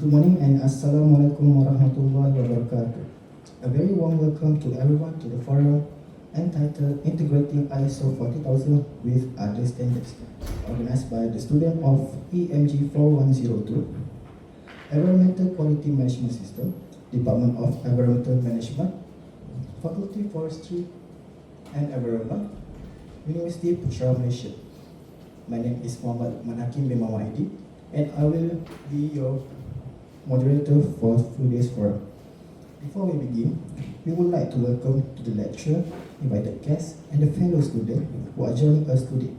Good morning and Assalamualaikum warahmatullahi wabarakatuh. A very warm welcome to everyone to the forum entitled Integrating ISO 40000 with Other Standards, organized by the student of EMG 4102, Environmental Quality Management System, Department of Environmental Management, Faculty Forestry and Environment, University Putra Malaysia. My name is Muhammad Manakim bin Muhammad Aidi, and I will be your moderator for today's forum. Before we begin, we would like to welcome to the lecture, invited guests, and the fellow students who are joining us today.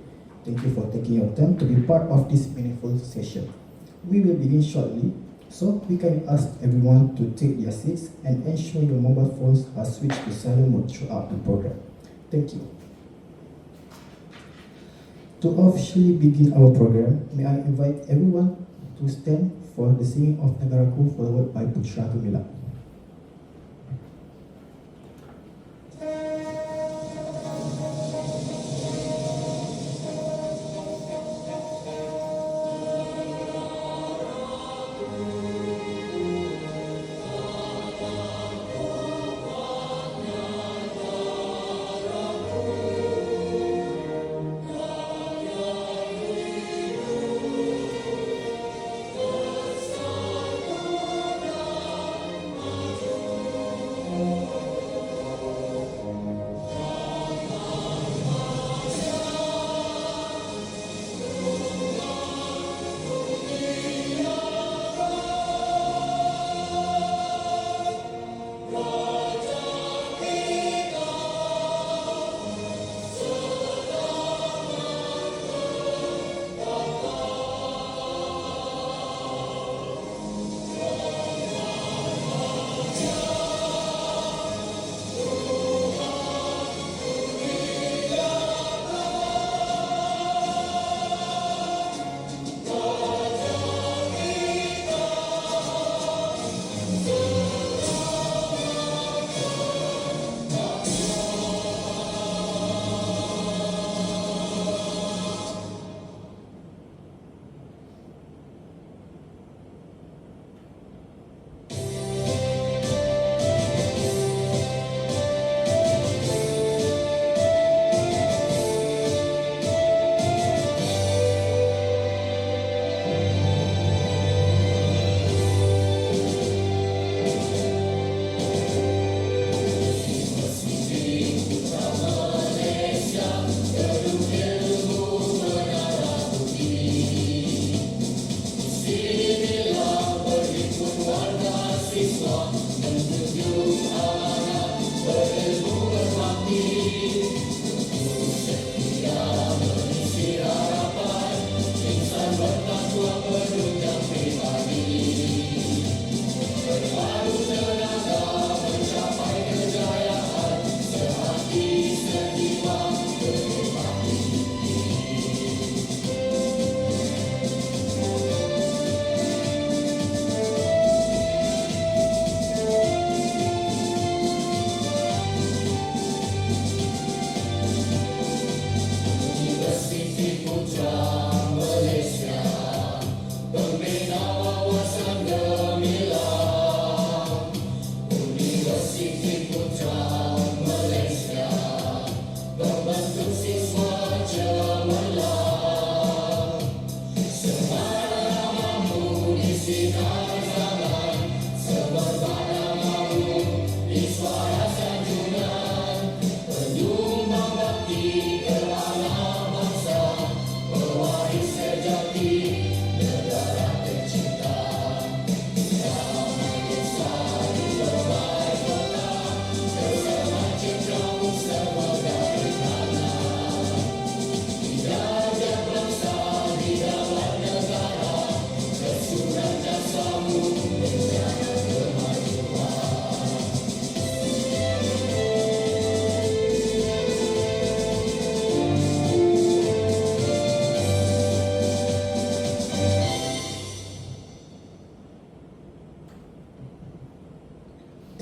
Thank you for taking your time to be part of this meaningful session. We will begin shortly, so we can ask everyone to take their seats and ensure your mobile phones are switched to silent mode throughout the program. Thank you. To officially begin our program, may I invite everyone to stand for the singing of Negaraku, followed by Putra Gemilang.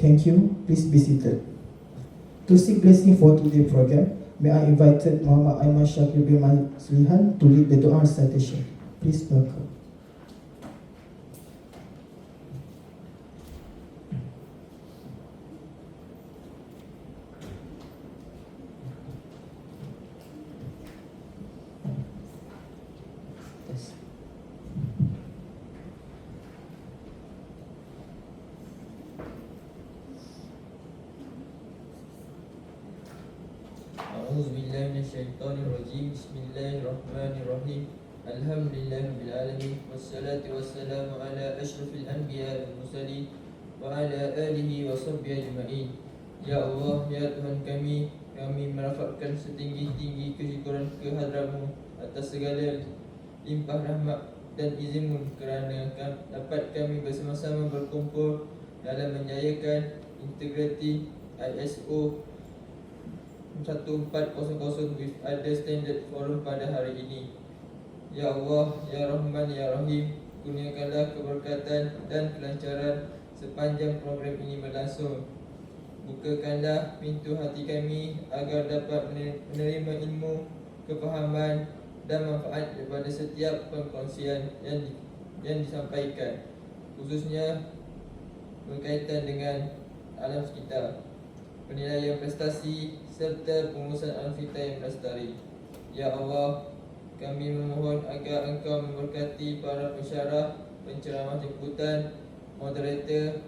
Thank you. Please be seated. To seek blessing for today's program, may I invite Muhammad Aiman Shakir bin Maslihan to lead the Doa recitation. Please welcome. الشيطان الرجيم. بسم الله الرحمن الرحيم. الحمد لله رب العالمين والصلاة والسلام على أشرف الأنبياء والمرسلين وعلى آله وصحبه أجمعين. Ya Allah, ya Tuhan kami merafakkan setinggi-tinggi kesyukuran kehadrat-Mu atas segala limpah rahmat dan izin-Mu kerana dapat kami bersama-sama berkumpul dalam menjayakan integriti ISO 1400 with other standard forum pada hari ini. Ya Allah, ya Rahman, ya Rahim, kurniakanlah keberkatan dan kelancaran sepanjang program ini berlangsung. Bukakanlah pintu hati kami agar dapat menerima ilmu, kefahaman dan manfaat daripada setiap perkongsian yang disampaikan, khususnya berkaitan dengan alam sekitar, penilaian prestasi serta pengurusan alam sekitar yang melestari. Ya Allah, kami memohon agar Engkau memberkati para pensyarah, penceramah jemputan, moderator,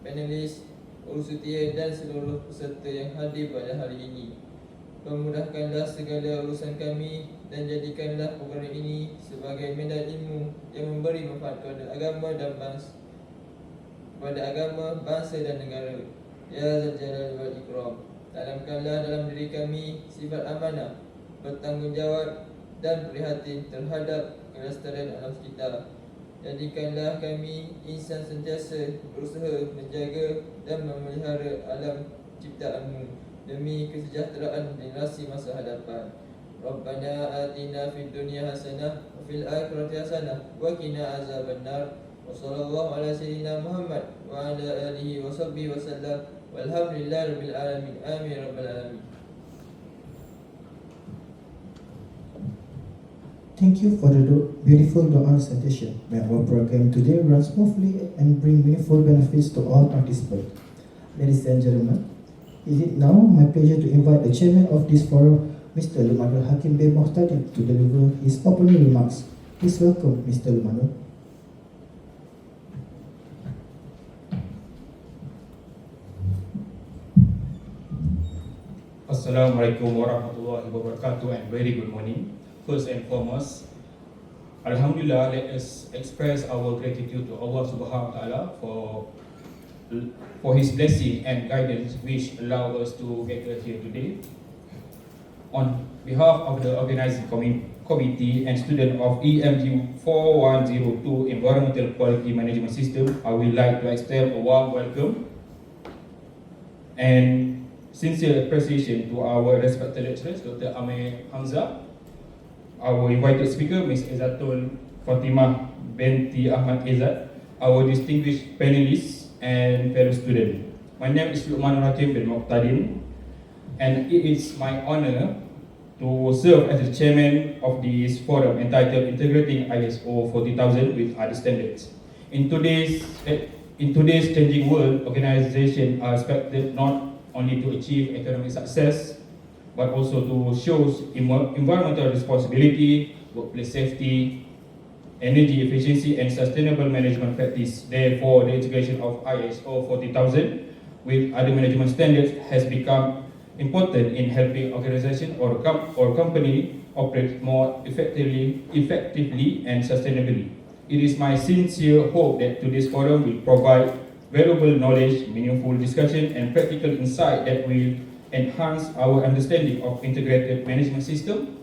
panelis, urus setia dan seluruh peserta yang hadir pada hari ini. Permudahkanlah segala urusan kami dan jadikanlah program ini sebagai medan ilmu yang memberi manfaat kepada agama, bangsa dan negara. Ya Zal Jalali wal Ikram. Tanamkanlah dalam diri kami sifat amanah, bertanggungjawab dan prihatin terhadap kelestarian alam sekitar. Jadikanlah kami insan sentiasa berusaha menjaga dan memelihara alam ciptaan-Mu demi kesejahteraan generasi masa hadapan. Rabbana atina fid dunya hasanah wa fil akhirati hasanah wa qina azabannar. Wa sallallahu ala sayyidina Muhammad wa ala alihi wa sahbihi wa sallam. Walhamdulillahi rabbil alamin. Amin rabbal alamin. Thank you for the beautiful Doa recitation. May our program today run smoothly and bring meaningful benefits to all participants. Ladies and gentlemen, it is now my pleasure to invite the chairman of this forum, Mr. Lumanul Hakim bin Muhtadin, to deliver his opening remarks. Please welcome Mr. Lumanul. Assalamualaikum warahmatullahi wabarakatuh and very good morning. First and foremost, Alhamdulillah, let us express our gratitude to Allah Subhanahu wa Taala for His blessing and guidance which allow us to get here today. On behalf of the organizing committee and student of EMU 4102 Environmental Quality Management System, I would like to extend a warm welcome and sincere appreciation to our respected lecturers, Dr. Amir Hamzah, our invited speaker, Ms. Izzatul Fatimah binti Ahmad Izzat, our distinguished panelists and fellow students. My name is Lumanul Hakim bin Muhtadin, and it is my honor to serve as the chairman of this forum entitled Integrating ISO 40000 with Other Standards. In today's changing world, organizations are expected not only to achieve economic success, but also to show environmental responsibility, workplace safety, energy efficiency and sustainable management practice. Therefore, the integration of ISO 40000 with other management standards has become important in helping organization or company operate more effectively and sustainably. It is my sincere hope that today's forum will provide valuable knowledge, meaningful discussion and practical insight that will enhance our understanding of integrated management system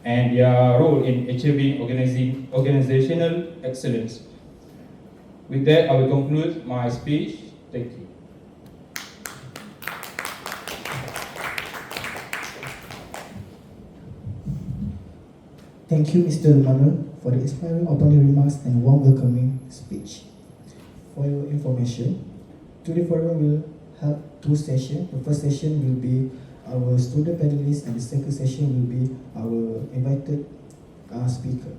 and their role in achieving organizational excellence. With that, I will conclude my speech. Thank you. Thank you, Mr. Lumanul, for the inspiring opening remarks and warm welcoming speech. For your information, today forum will have two sessions. The first session will be our student panelists and the second session will be our invited speaker.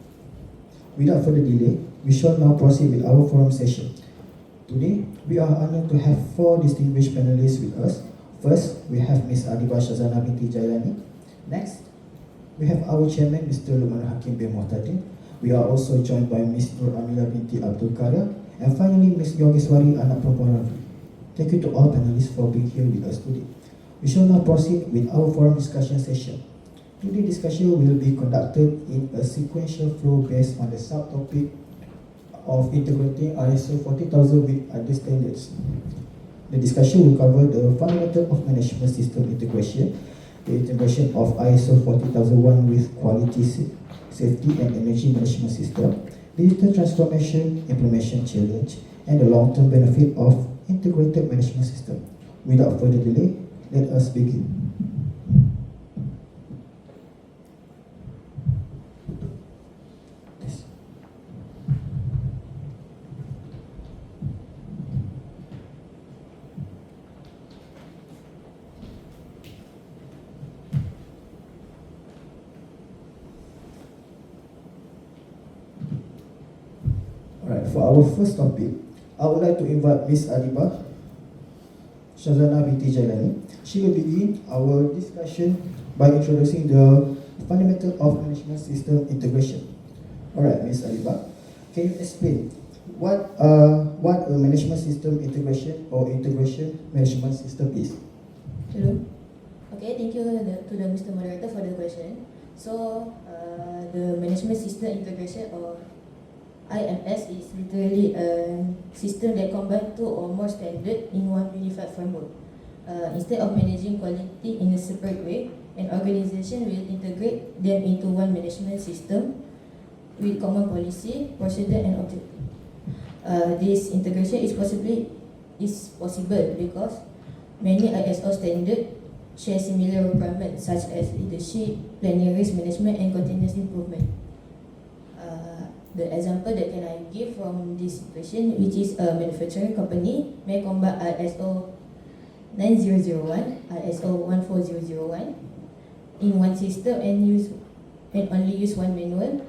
Without further delay, we shall now proceed with our forum session. Today, we are honored to have four distinguished panelists with us. First, we have Ms. Adiba Shazana binti Jailani. Next, we have our chairman, Mr. Lumanul Hakim bin Muhtadin. We are also joined by Ms. Nur Amila binti Abdul Qadir. And finally, Ms. Yogiswari Anak Perempuan Rafi. Thank you to all panelists for being here with us today. We shall now proceed with our forum discussion session. Today's discussion will be conducted in a sequential flow based on the subtopic of integrating ISO 40000 with other standards. The discussion will cover the fundamental of management system integration, the integration of ISO 40001 with quality, safety and energy management system, digital transformation, implementation challenge, and the long-term benefit of integrated management system. Without further delay, let us begin. Alright, for our first topic, I would like to invite Ms. Adibah Shazana binti Jailani. She will begin our discussion by introducing the fundamental of management system integration. Alright, Ms. Adibah, can you explain what a management system integration or integration management system is? Hello. Okay, thank you to the Mr. Moderator for the question. So, the management system integration or IMS is literally a system that combines two or more standards in one unified framework. Instead of managing quality in a separate way, an organization will integrate them into one management system with common policy, procedure, and objective. This integration is possible because many ISO standards share similar requirements such as leadership, planning, risk management, and continuous improvement. The example that can I give from this situation, which is a manufacturing company may combine ISO 9001, ISO 14001 in one system and only use one manual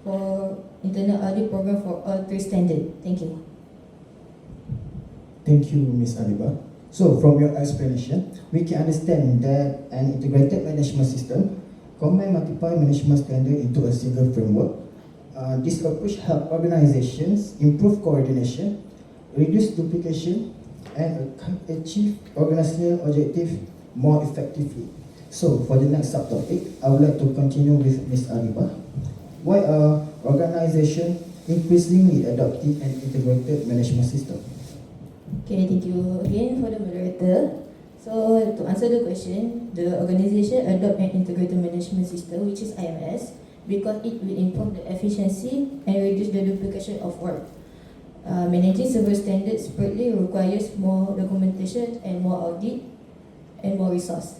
for internal audit program for all three standards. Thank you. Thank you, Ms. Adibah. So, from your explanation, we can understand that an integrated management system combines multiple management standards into a single framework. This approach helps organizations improve coordination, reduce duplication, and achieve organizational objectives more effectively. So, for the next subtopic, I would like to continue with Ms. Adibah. Why are organizations increasingly adopting an integrated management system? Okay, thank you again for the moderator. So, to answer the question, the organization adopt an integrated management system, which is IMS, because it will improve the efficiency and reduce the duplication of work. Managing several standards separately requires more documentation and more audit and more resource.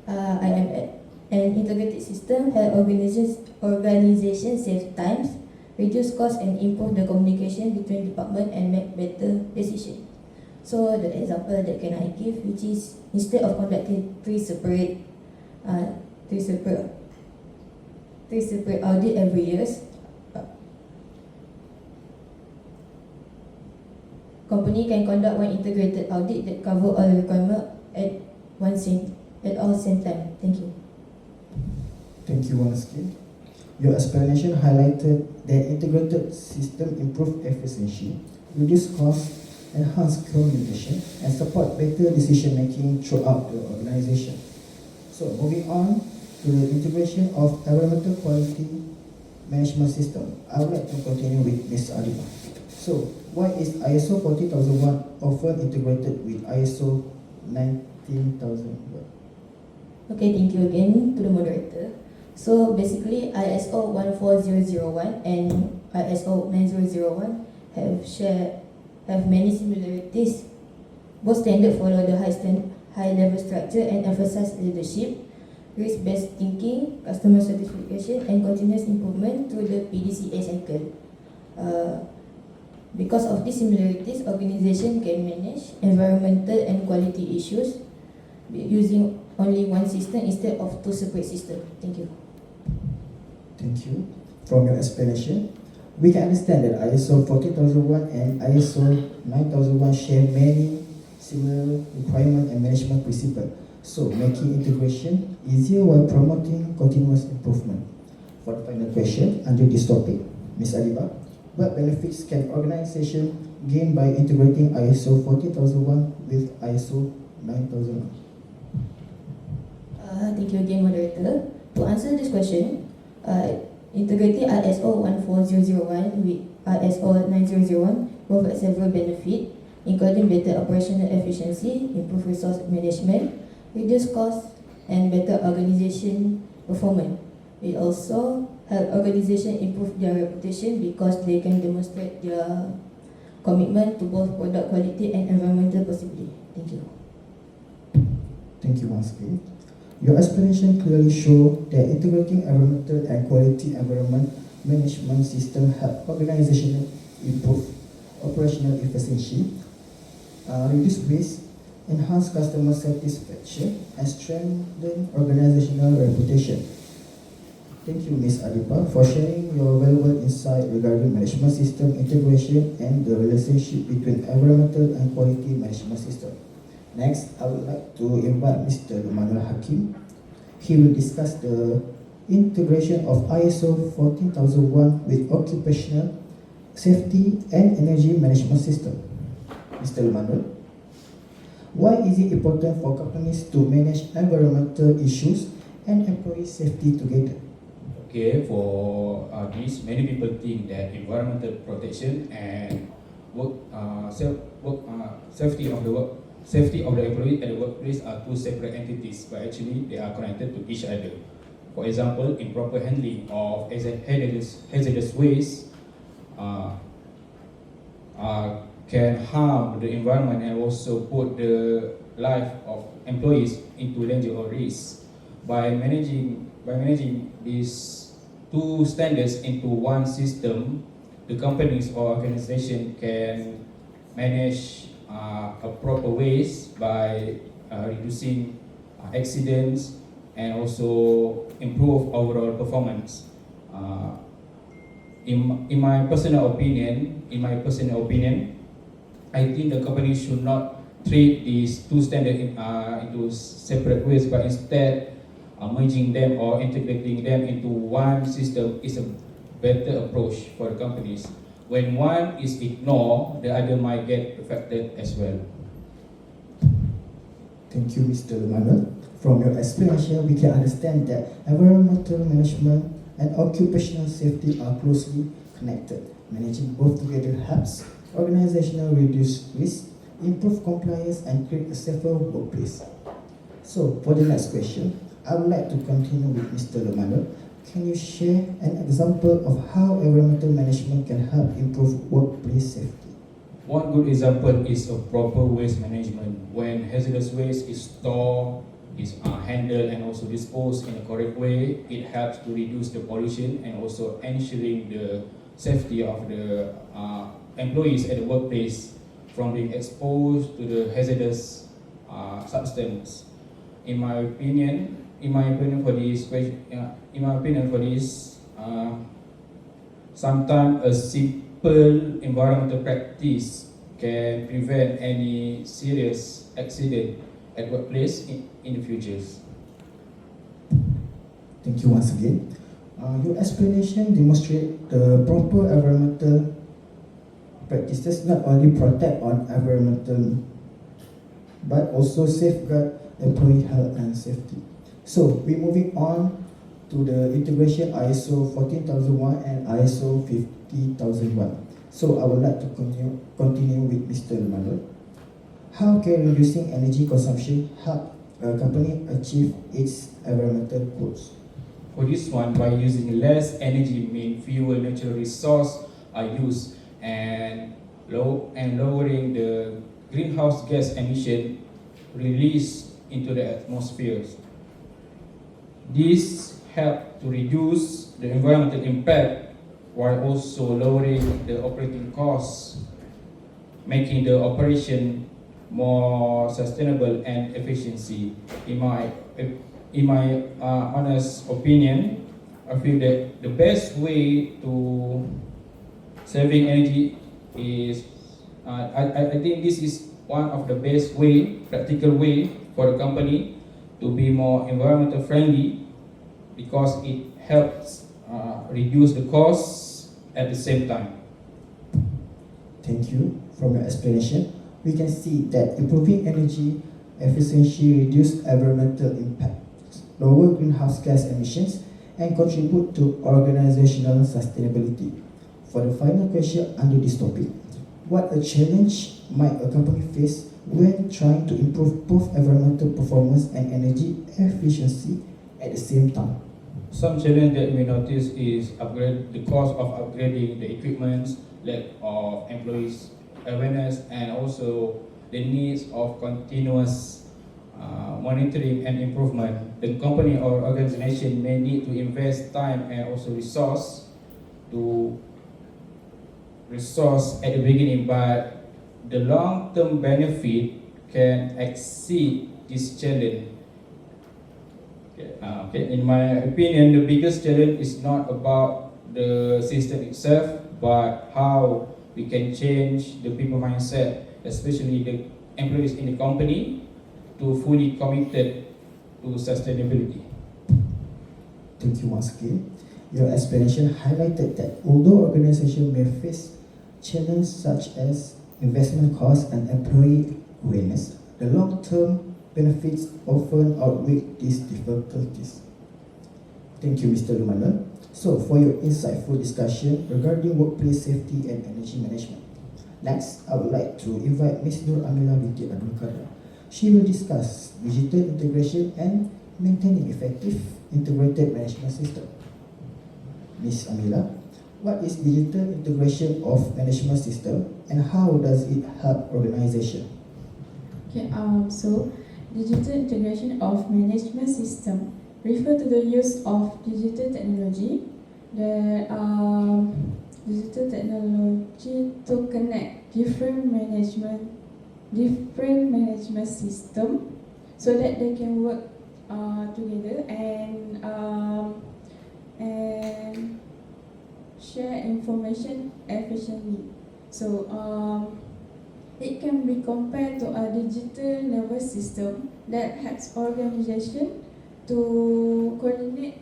An integrated system help organizations save times, reduce costs, and improve the communication between departments and make better decisions. So the example that can I give, which is instead of conducting three separate audit every year, company can conduct one integrated audit that cover all requirements at all same time. Thank you. Thank you once again. Your explanation highlighted that integrated system improve efficiency, reduce costs, enhance communication, and support better decision making throughout the organization. So moving on to the integration of environmental quality management system, I would like to continue with Ms. Adibah. So, why is ISO 40001 often integrated with ISO 19001? Okay, thank you again to the moderator. So basically, ISO 14001 and ISO 9001 have many similarities. Both standards follow the high level structure and emphasize leadership, risk-based thinking, customer satisfaction, and continuous improvement through the PDCA cycle. Because of these similarities, organizations can manage environmental and quality issues using only one system instead of two separate systems. Thank you. Thank you. From your explanation, we can understand that ISO 40001 and ISO 9001 share many similar requirements and management principles, so making integration easier while promoting continuous improvement. For the final question under this topic, Ms. Adibah, what benefits can organization gain by integrating ISO 40001 with ISO 9001? Thank you again, moderator. To answer this question, integrating ISO 14001 with ISO 9001 provides several benefits, including better operational efficiency, improved resource management, reduced costs, and better organization performance. It also help organization improve their reputation because they can demonstrate their commitment to both product quality and environmental possibility. Thank you. Thank you once again. Your explanation clearly shows that integrating environmental and quality environment management system help organizations improve operational efficiency, reduce waste, enhance customer satisfaction, and strengthen organizational reputation. Thank you, Ms. Adipa, for sharing your valuable insight regarding management system integration and the relationship between environmental and quality management system. Next, I would like to invite Mr. Manuel Hakim. He will discuss the integration of ISO 14001 with occupational safety and energy management system. Mr. Manuel, why is it important for companies to manage environmental issues and employee safety together? Okay, for this, many people think that environmental protection and safety of the employee at the workplace are two separate entities, but actually they are connected to each other. For example, improper handling of hazardous waste can harm the environment and also put the life of employees into danger or risk. By managing these two standards into one system, the companies or organization can manage a proper waste by reducing accidents and also improve overall performance. In my personal opinion, I think the company should not treat these two standards into separate ways, but instead merging them or integrating them into one system is a better approach for the companies. When one is ignored, the other might get affected as well. Thank you, Mr. Manuel. From your explanation, we can understand that environmental management and occupational safety are closely connected. Managing both together helps organizational reduce risk, improve compliance, and create a safer workplace. So, for the next question, I would like to continue with Mr. Manuel. Can you share an example of how environmental management can help improve workplace safety? One good example is of proper waste management. When hazardous waste is stored, is handled and also disposed in a correct way, it helps to reduce the pollution and also ensuring the safety of the employees at the workplace from being exposed to the hazardous substance. In my opinion, sometimes a simple environmental practice can prevent any serious accident at workplace in the future. Thank you once again. Your explanation demonstrates the proper environmental practices not only protect on environmental but also safeguard employee health and safety. So we're moving on to the integration ISO 14001 and ISO 50001. So I would like to continue with Mr. Manuel. How can reducing energy consumption help a company achieve its environmental goals? For this one, by using less energy means fewer natural resources are used and lowering the greenhouse gas emission released into the atmosphere. This helps to reduce the environmental impact while also lowering the operating costs, making the operation more sustainable and efficiency. In my honest opinion, I feel that the best way to saving energy is, I think this is one of the best practical way for the company to be more environmental friendly because it helps reduce the costs at the same time. Thank you. From your explanation, we can see that improving energy efficiency reduces environmental impact. lower greenhouse gas emissions, and contribute to organizational sustainability. For the final question under this topic, what a challenge might a company face when trying to improve both environmental performance and energy efficiency at the same time? Some challenge that we notice is the cost of upgrading the equipment, lack of employees awareness, and also the needs of continuous monitoring and improvement. The company or organization may need to invest time and also resource at the beginning, but the long-term benefit can exceed this challenge. In my opinion, the biggest challenge is not about the system itself, but how we can change the people mindset, especially the employees in the company, to fully committed to sustainability. Thank you once again. Your explanation highlighted that although organizations may face challenges such as investment costs and employee awareness, the long-term benefits often outweigh these difficulties. Thank you, Mr. Lumanon. So, for your insightful discussion regarding workplace safety and energy management. Next, I would like to invite Ms. Nur Amila binti Abdul Qadir. She will discuss digital integration and maintaining effective integrated management system. Ms. Amila, what is digital integration of management system and how does it help organization? Okay, so digital integration of management system refer to the use of digital technology to connect different management system so that they can work together and share information efficiently. So it can be compared to a digital nervous system that helps organization to coordinate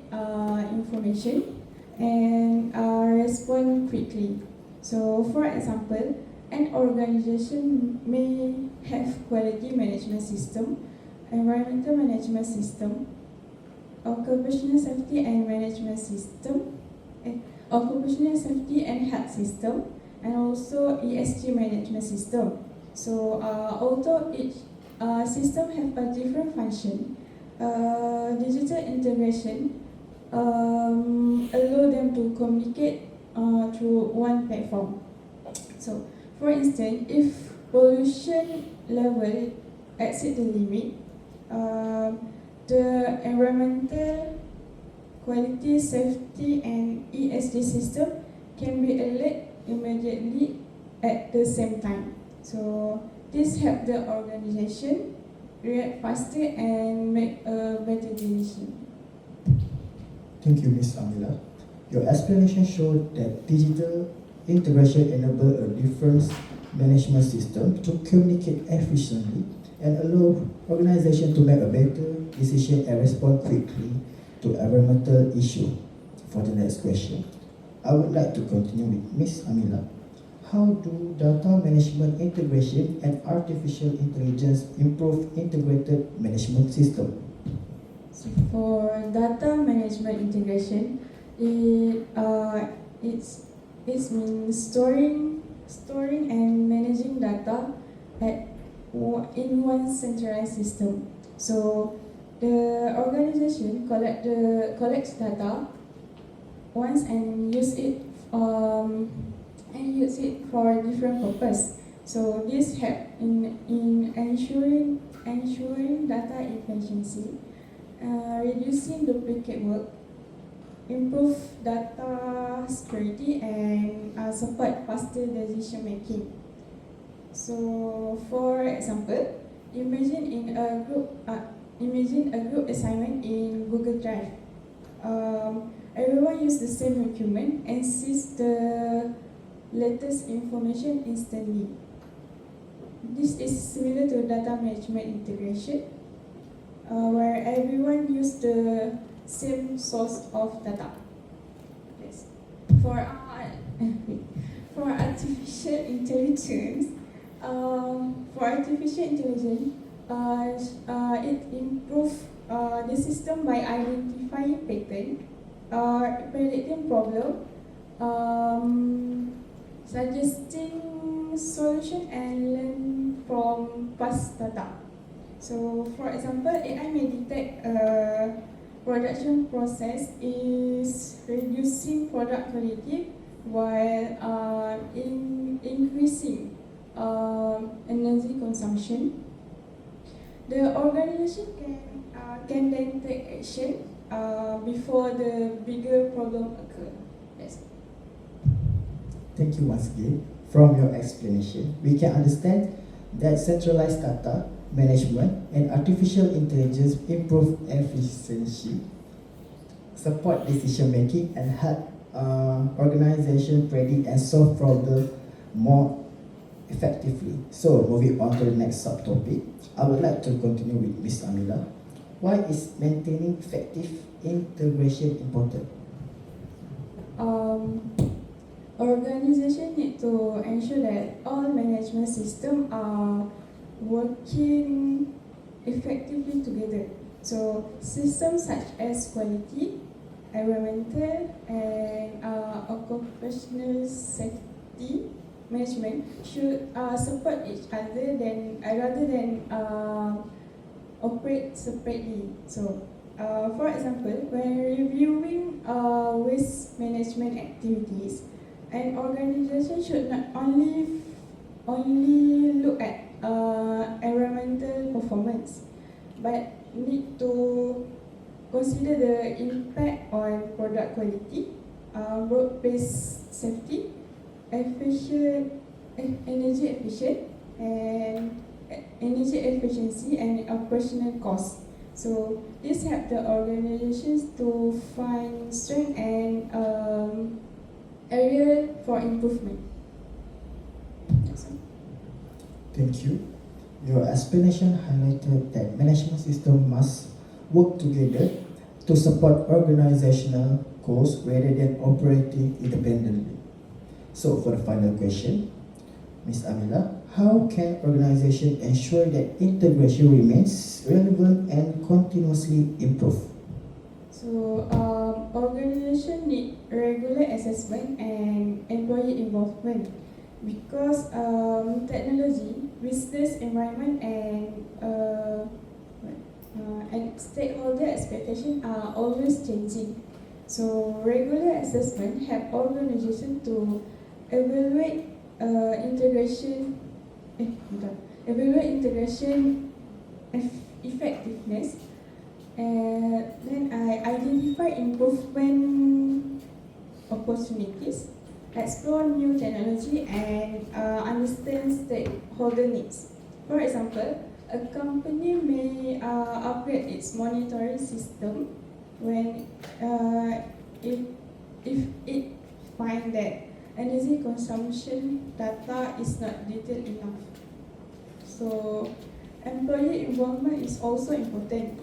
information and respond quickly. So, for example, an organization may have quality management system, environmental management system, occupational safety and management system, occupational safety and health system, and also ESG management system. So, although each system have a different function, digital integration allow them to communicate through one platform. So, for instance, if pollution level exceed the limit, the environmental quality, safety, and ESG system can be alert immediately at the same time. So, this helps the organization react faster and make a better decision. Thank you, Ms. Amila. Your explanation showed that digital integration enables a different management system to communicate efficiently and allow organizations to make a better decision and respond quickly to environmental issue. For the next question, I would like to continue with Ms. Amila. How do data management integration and artificial intelligence improve integrated management system? So for data management integration, it means storing and managing data in one centralized system. So the organization collects data once and use it for different purpose. So this help in ensuring data efficiency, reducing duplicate work, improve data security, and support faster decision making. So, for example, imagine a group assignment in Google Drive. Everyone use the same document and sees the latest information instantly. This is similar to data management integration, where everyone use the same source of data. Yes. For artificial intelligence, it improves the system by identifying pattern, predicting problem, suggesting solution, and learn from past data. So, for example, AI may detect a production process is reducing product quality while increasing energy consumption. The organization can then take action before the bigger problem occur. Yes. Thank you once again. From your explanation, we can understand that centralized data management and artificial intelligence improve efficiency, support decision making, and help organization predict and solve problems more effectively. So, moving on to the next subtopic, I would like to continue with Ms. Amila. Why is maintaining effective integration important? Organization need to ensure that all management systems are working effectively together. So systems such as quality, environmental, and occupational safety management should support each other rather than operate separately. So, for example, when reviewing waste management activities, an organization should not only look at environmental performance, but need to consider the impact on product quality, workplace safety, energy efficiency, and operational costs. So this helps the organizations to find strength and area for improvement. That's all. Thank you. Your explanation highlighted that management system must work together to support organizational goals rather than operating independently. So for the final question, Ms. Amila, how can organization ensure that integration remains relevant and continuously improve? So, organization need regular assessment and employee involvement because technology, business environment, and stakeholder expectations are always changing. So, regular assessment help organization to evaluate integration effectiveness. Then I identify improvement opportunities, explore new technology, and understand stakeholder needs. For example, a company may upgrade its monitoring system when if it finds that energy consumption data is not detailed enough. So, employee involvement is also important.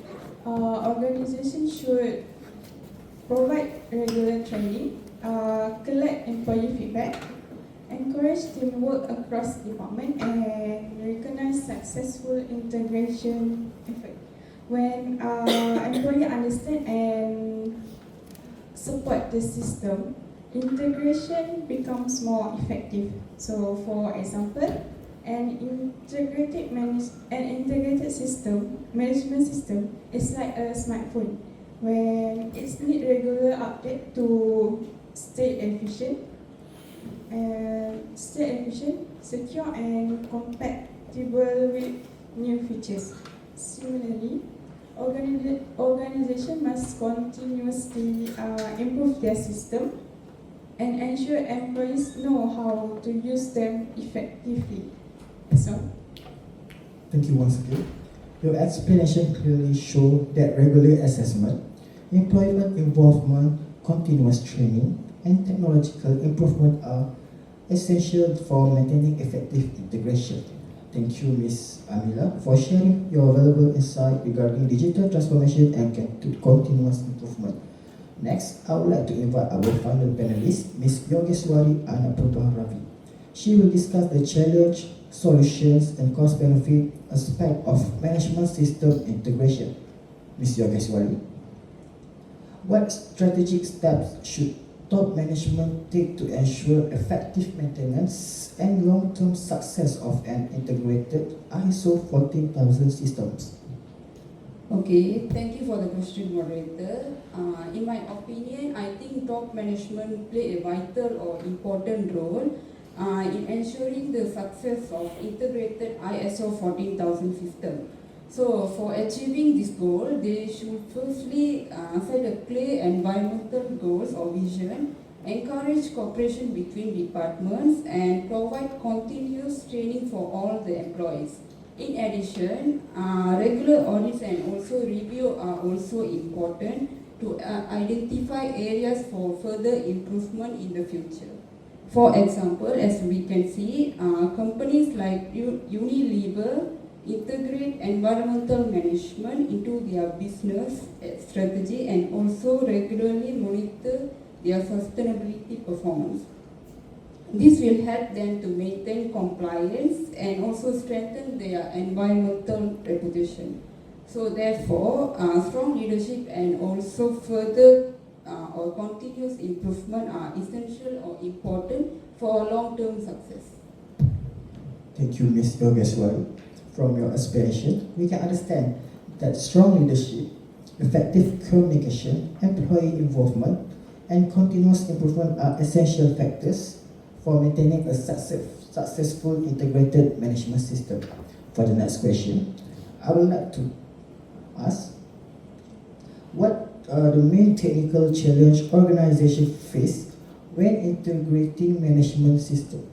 Organizations should provide regular training, collect employee feedback, encourage teamwork across departments, and recognize successful integration effort. When employees understand and support the system, integration becomes more effective. So, for example, an integrated management system is like a smartphone when it needs regular update to stay efficient, secure, and compatible with new features. Similarly, organization must continuously improve their system and ensure employees know how to use them effectively. That's all. Thank you once again. Your explanation clearly shows that regular assessment, employment involvement, continuous training, and technological improvement are essential for maintaining effective integration. Thank you, Ms. Amila, for sharing your valuable insight regarding digital transformation and continuous improvement. Next, I would like to invite our final panelist, Ms. Yogeswari Anapurba Ravi. She will discuss the challenge, solutions, and cost-benefit aspect of management system integration. Ms. Yogeswari. What strategic steps should top management take to ensure effective maintenance and long-term success of an integrated ISO 14000 systems? Okay, thank you for the question, moderator. In my opinion, I think top management play a vital or important role in ensuring the success of integrated ISO 14000 system. So, for achieving this goal, they should firstly set a clear environmental goals or vision, encourage cooperation between departments, and provide continuous training for all the employees. In addition, regular audits and also review are also important to identify areas for further improvement in the future. For example, as we can see, companies like Unilever integrate environmental management into their business strategy and also regularly monitor their sustainability performance. This will help them to maintain compliance and also strengthen their environmental reputation. So therefore, strong leadership and also further or continuous improvement are essential or important for long-term success. Thank you, Ms. Yogeswari. From your explanation, we can understand that strong leadership, effective communication, employee involvement, and continuous improvement are essential factors for maintaining a successful integrated management system. For the next question, I would like to ask, what are the main technical challenge organizations face when integrating management system?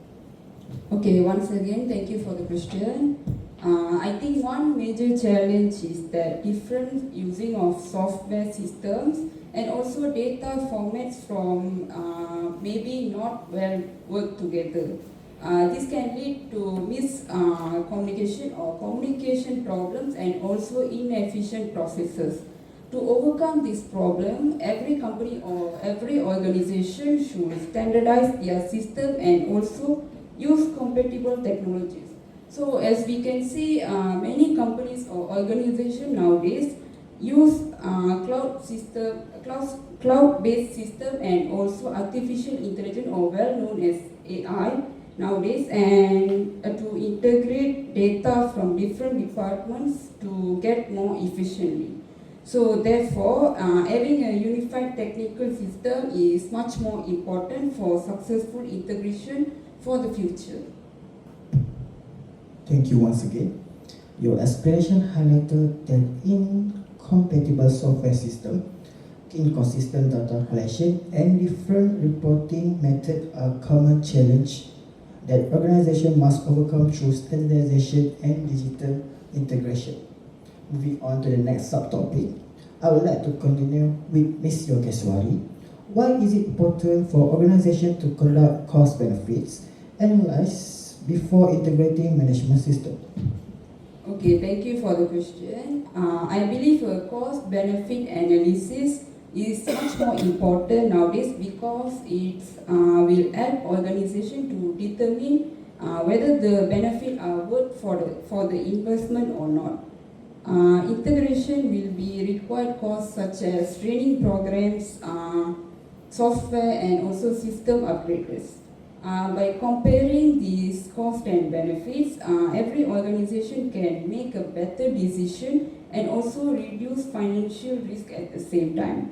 Okay, once again, thank you for the question. I think one major challenge is that different using of software systems and also data formats from maybe not well work together. This can lead to miscommunication or communication problems and also inefficient processes. To overcome this problem, every company or every organization should standardize their system and also use compatible technologies. So as we can see, many companies or organizations nowadays use cloud-based system and also artificial intelligence, or well known as AI nowadays, and to integrate data from different departments to get more efficiently. So therefore, having a unified technical system is much more important for successful integration for the future. Thank you once again. Your explanation highlighted that incompatible software system, inconsistent data collection, and different reporting methods are common challenge that organizations must overcome through standardization and digital integration. Moving on to the next subtopic, I would like to continue with Ms. Yogeswari. Why is it important for organizations to conduct cost benefits analysis before integrating management system? Okay, thank you for the question. I believe a cost benefit analysis is much more important nowadays because it will help organization to determine whether the benefit are worth for the investment or not. Integration will be required costs such as training programs, software, and also system upgrades. By comparing these costs and benefits, every organization can make a better decision and also reduce financial risk at the same time.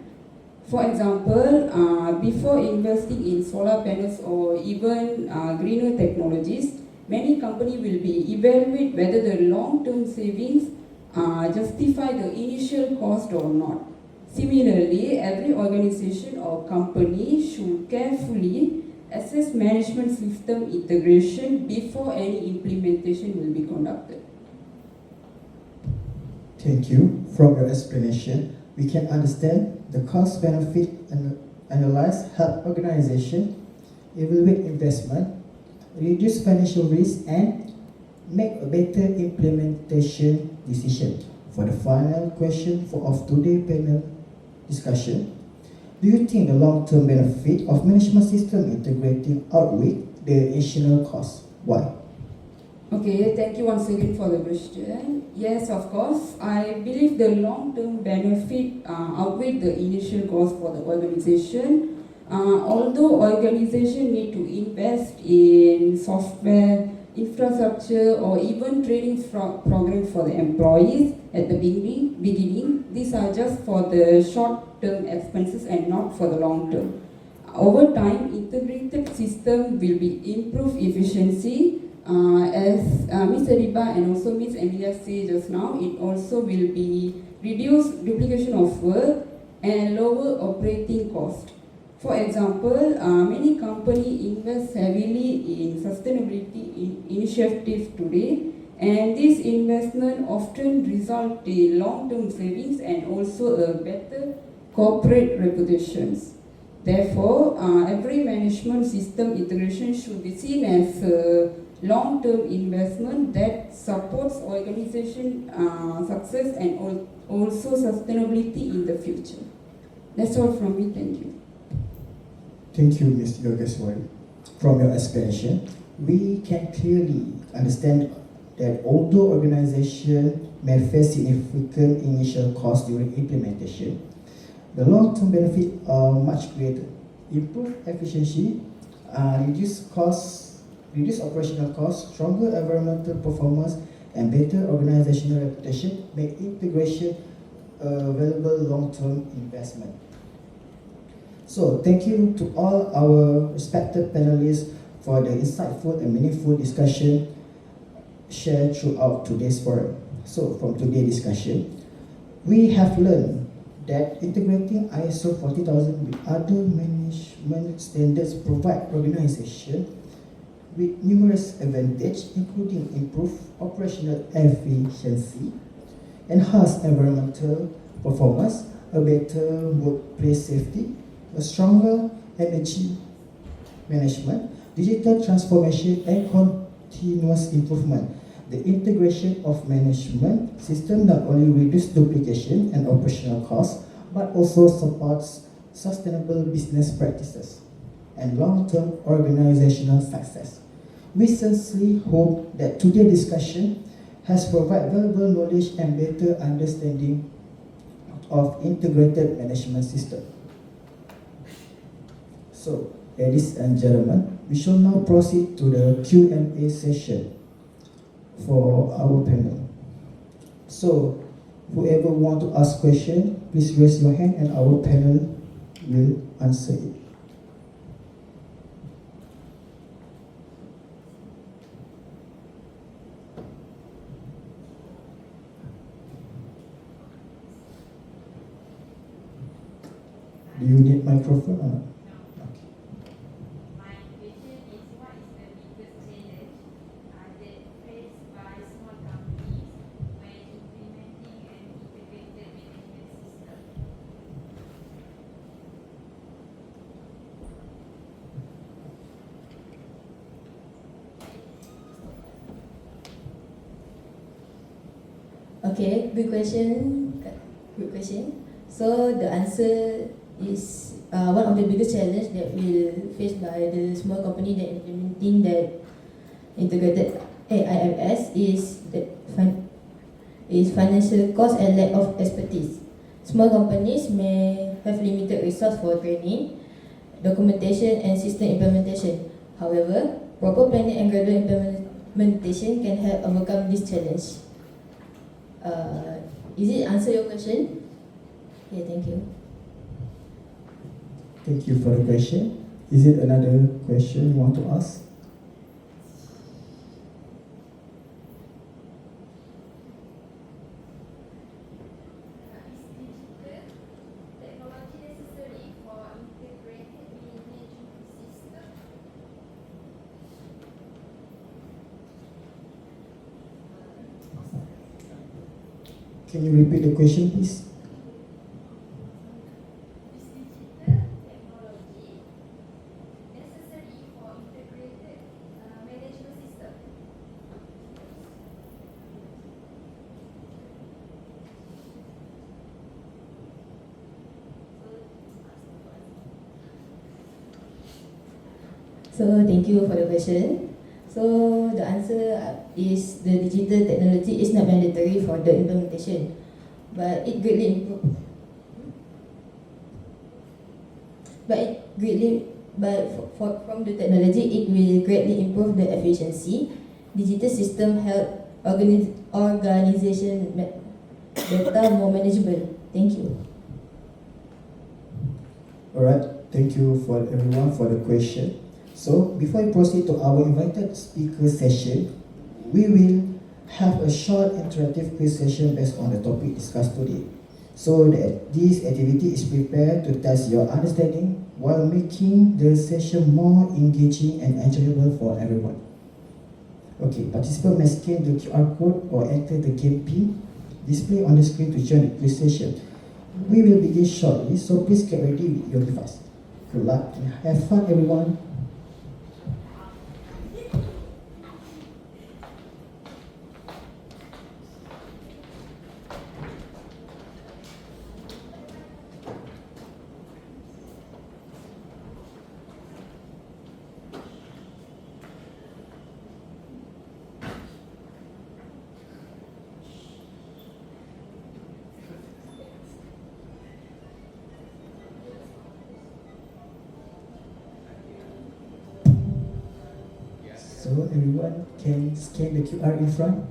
For example, before investing in solar panels or even greener technologies, many companies will be evaluate whether the long-term savings justify the initial cost or not. Similarly, every organization or company should carefully assess management system integration before any implementation will be conducted. Thank you. From your explanation, we can understand the cost-benefit analysis help organization evaluate investment, reduce financial risk, and make a better implementation decision. For the final question of today's panel discussion, do you think the long-term benefit of management system integrating outweigh the additional cost? Why? Okay, thank you once again for the question. Yes, of course. I believe the long-term benefit outweigh the initial cost for the organization. Although organization need to invest in software, infrastructure, or even training program for the employees at the beginning, these are just for the short-term expenses and not for the long-term. Over time, integrated system will be improve efficiency. As Ms. Riba and also Ms. Emilia said just now, it also will be reduce duplication of work and lower operating cost. For example, many companies invest heavily in sustainability initiatives today, and this investment often result in long-term savings and also a better corporate reputations. Therefore, every management system integration should be seen as a long-term investment that supports organization success and also sustainability in the future. That's all from me. Thank you. Thank you, Ms. Yogeswari. From your explanation, we can clearly understand that although organizations may face significant initial costs during implementation, the long-term benefits are much greater. Improved efficiency, reduce operational costs, stronger environmental performance, and better organizational reputation make integration a valuable long-term investment. So, thank you to all our respected panelists for the insightful and meaningful discussion shared throughout today's forum. So, from today's discussion, we have learned that integrating ISO 40000 with other management standards provide organizations with numerous advantages, including improved operational efficiency, enhanced environmental performance, a better workplace safety, a stronger energy management, digital transformation, and continuous improvement. The integration of management system not only reduces duplication and operational costs, but also supports sustainable business practices and long-term organizational success. We sincerely hope that today's discussion has provided valuable knowledge and better understanding of integrated management system. So, ladies and gentlemen, we shall now proceed to the Q&A session for our panel. So, whoever want to ask question, please raise your hand and our panel will answer it. Do you need microphone or not? Okay. My question is, what is the biggest challenge that faced by small companies when implementing an integrated management system? Okay, good question. Good question. So the answer is one of the biggest challenge that will faced by the small company that implementing that integrated AIMS is financial cost and lack of expertise. Small companies may have limited resource for training, documentation, and system implementation. However, proper planning and gradual implementation can help overcome this challenge. Is it answer your question? Okay, thank you. Thank you for the question. Is it another question you want to ask? Is digital technology necessary for integrated management system? Can you repeat the question, please? Is digital technology necessary for integrated management system? So thank you for the question. So the answer is the digital technology is not mandatory for the implementation, but it greatly improve. From the technology, it will greatly improve the efficiency. Digital system help organization data more manageable. Thank you. Alright, thank you for everyone for the question. So before we proceed to our invited speaker session, we will have a short interactive quiz session based on the topic discussed today. So that this activity is prepared to test your understanding while making the session more engaging and enjoyable for everyone. Okay, participants may scan the QR code or enter the game pin displayed on the screen to join the quiz session. We will begin shortly, so please get ready with your device. Good luck and have fun, everyone. So everyone can scan the QR in front.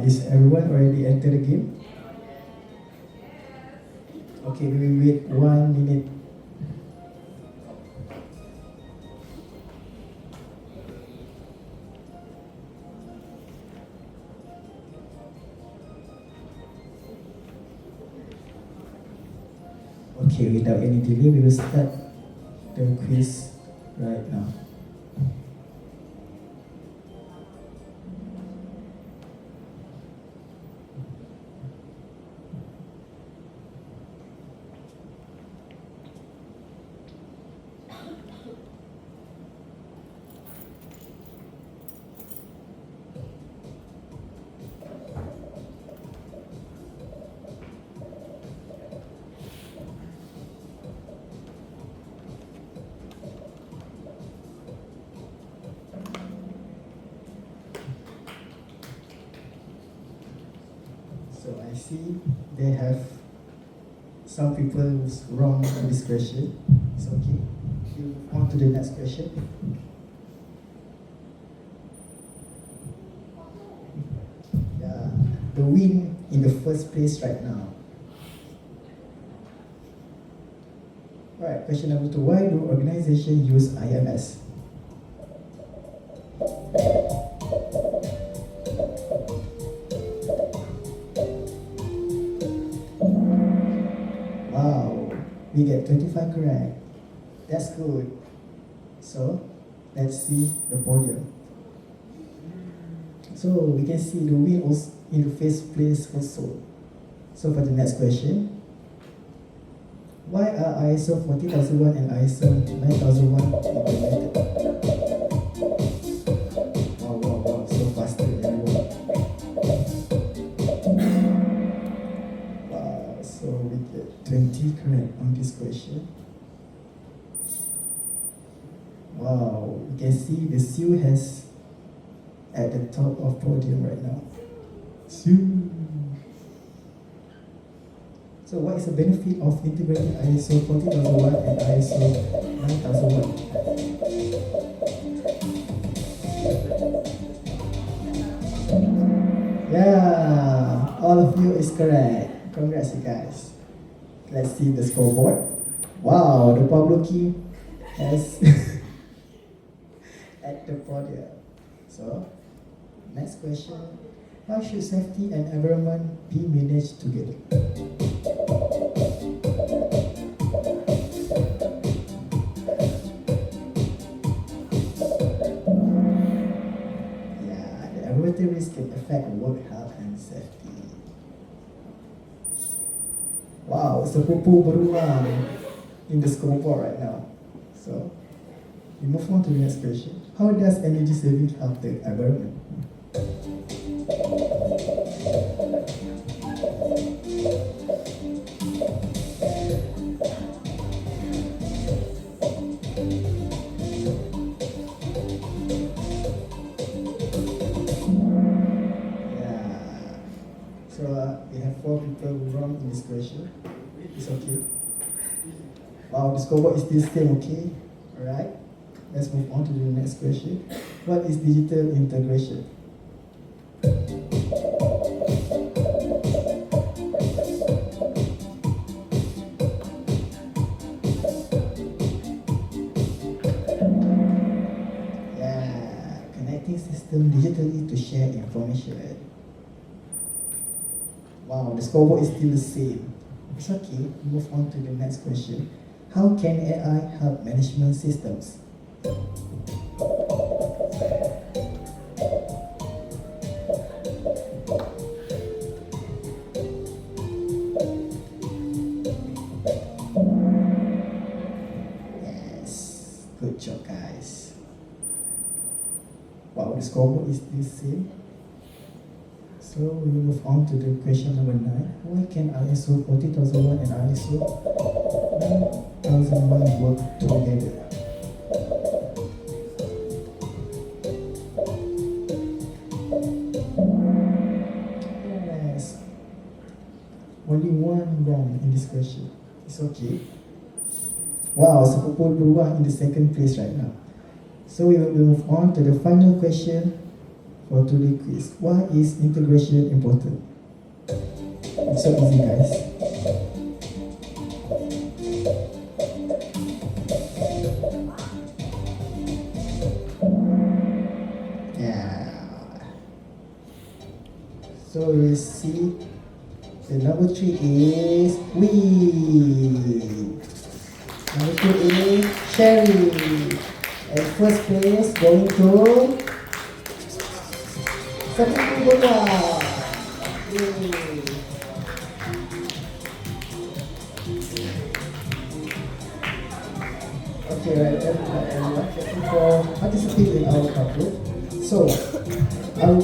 Is everyone already entered the game? Okay, we will wait 1 minute. Okay, without any delay, we will start the quiz right now. So I see they have some people who's wrong in this question. It's okay. We move on to the next question. Yeah, the win in the first place right now. Alright, question number 2. Why do organizations use IMS? Wow, we get 25 correct. That's good. So, let's see the podium. So, we can see the win also in the first place also. So, for the next question. Why are ISO 14001 and ISO 9001 implemented? Wow, so faster everyone. Wow, so we get 20 correct on this question. Wow, you can see the SEW has at the top of podium right now. SEW. So what is the benefit of integrating ISO 14001 and ISO 9001? of you is correct. Congrats, you guys. Let's see the scoreboard. Wow, the Pablo Kim has at the podium. So, next question. How should safety and environment be managed together? Yeah, the environmental risk can affect work health and safety. Wow, sepupu beruang in the scoreboard right now. So, we move on to the next question. How does energy saving help the environment? Yeah. So we have 4 people wrong in this question. It's okay. Wow, the scoreboard is still same, okay? Alright. Let's move on to the next question. What is digital integration? Yeah, connecting system digitally to share information. Wow, the scoreboard is still the same. It's okay. Move on to the next question. How can AI help management systems? Yes, good job, guys. Wow, the scoreboard is still the same. So we will move on to the question number 9. Why can ISO 40001 and ISO 9001 work together? Yes. Only one wrong in this question. It's okay. Wow, sepupu beruang in the second place right now. So we will move on to the final question for today's quiz. Why is integration important? It's so easy, guys. Yeah. So we see the number 3 is we. Number 2 is Sherry. And first place going to sepupu beruang. Yay. Okay, right, everyone, thank you for participating in our couple. So,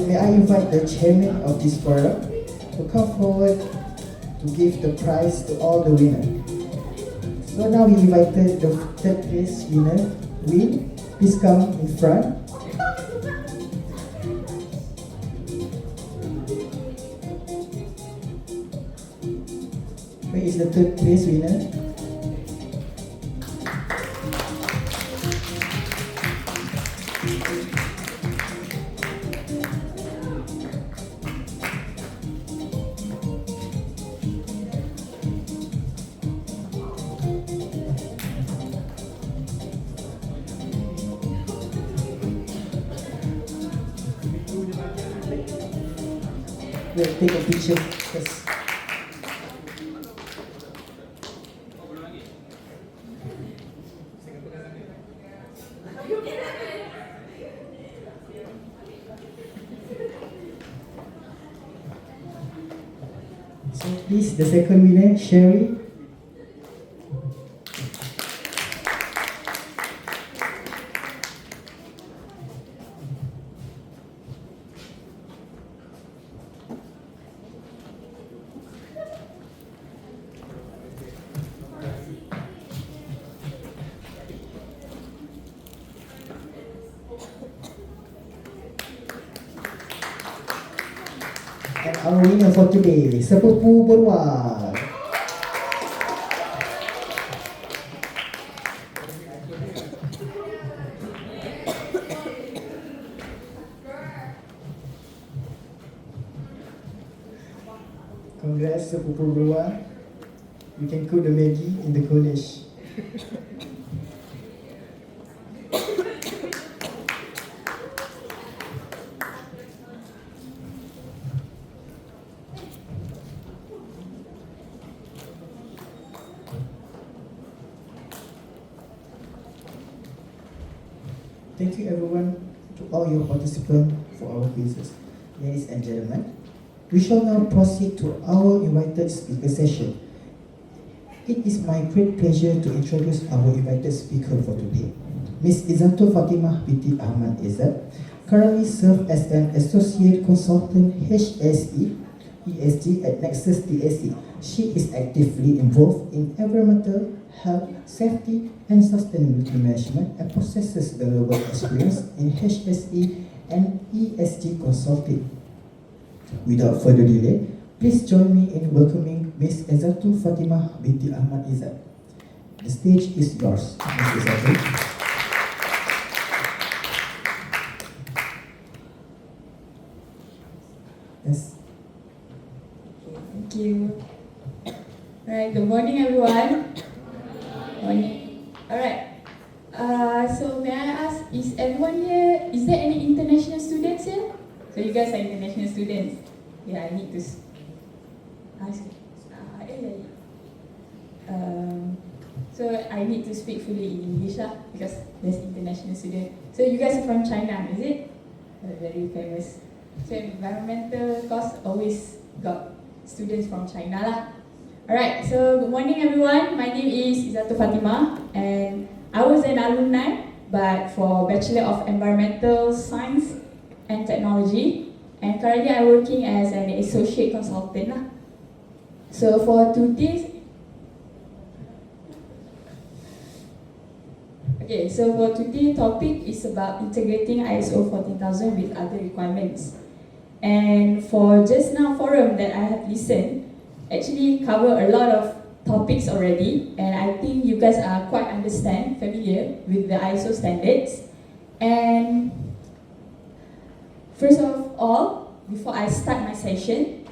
may I invite the chairman of this forum to come forward to give the prize to all the winners. So now we invited the third place winner, Win. Please come in front. Where is the third place winner? We'll take a picture first. So please, the second winner, Sherry. And our winner for today, Sepupu Beruang. Congrats sepupu beruang. You can cook the Maggi in the college. Thank you everyone, to all your participants for our quizzes. Ladies and gentlemen, we shall now proceed to our invited speaker session. It is my great pleasure to introduce our invited speaker for today. Ms. Izzatul Fatimah binti Ahmad Izzat currently serves as an Associate Consultant HSE ESG at Nexus TSC. She is actively involved in environmental, health, safety, and sustainability management and possesses valuable experience in HSE and ESG consulting. Without further delay, please join me in welcoming Ms. Izzatul Fatimah binti Ahmad Izzat. The stage is yours, Ms. Izzatul. Yes. Thank you. Alright, good morning everyone. Morning. Alright. So may I ask, is everyone here, is there any international students here? So you guys are international students. Yeah, I need to ask. So I need to speak fully in English because there's international students. So you guys are from China, is it? Very famous. So environmental course always got students from China lah. Alright, so good morning everyone. My name is Izzatul Fatimah and I was an alumni but for Bachelor of Environmental Science and Technology, and currently I'm working as an associate consultant lah. So for today's topic is about integrating ISO 14000 with other requirements. And for just now forum that I have listened actually cover a lot of topics already, and I think you guys are quite familiar with the ISO standards. And first of all, before I start my session,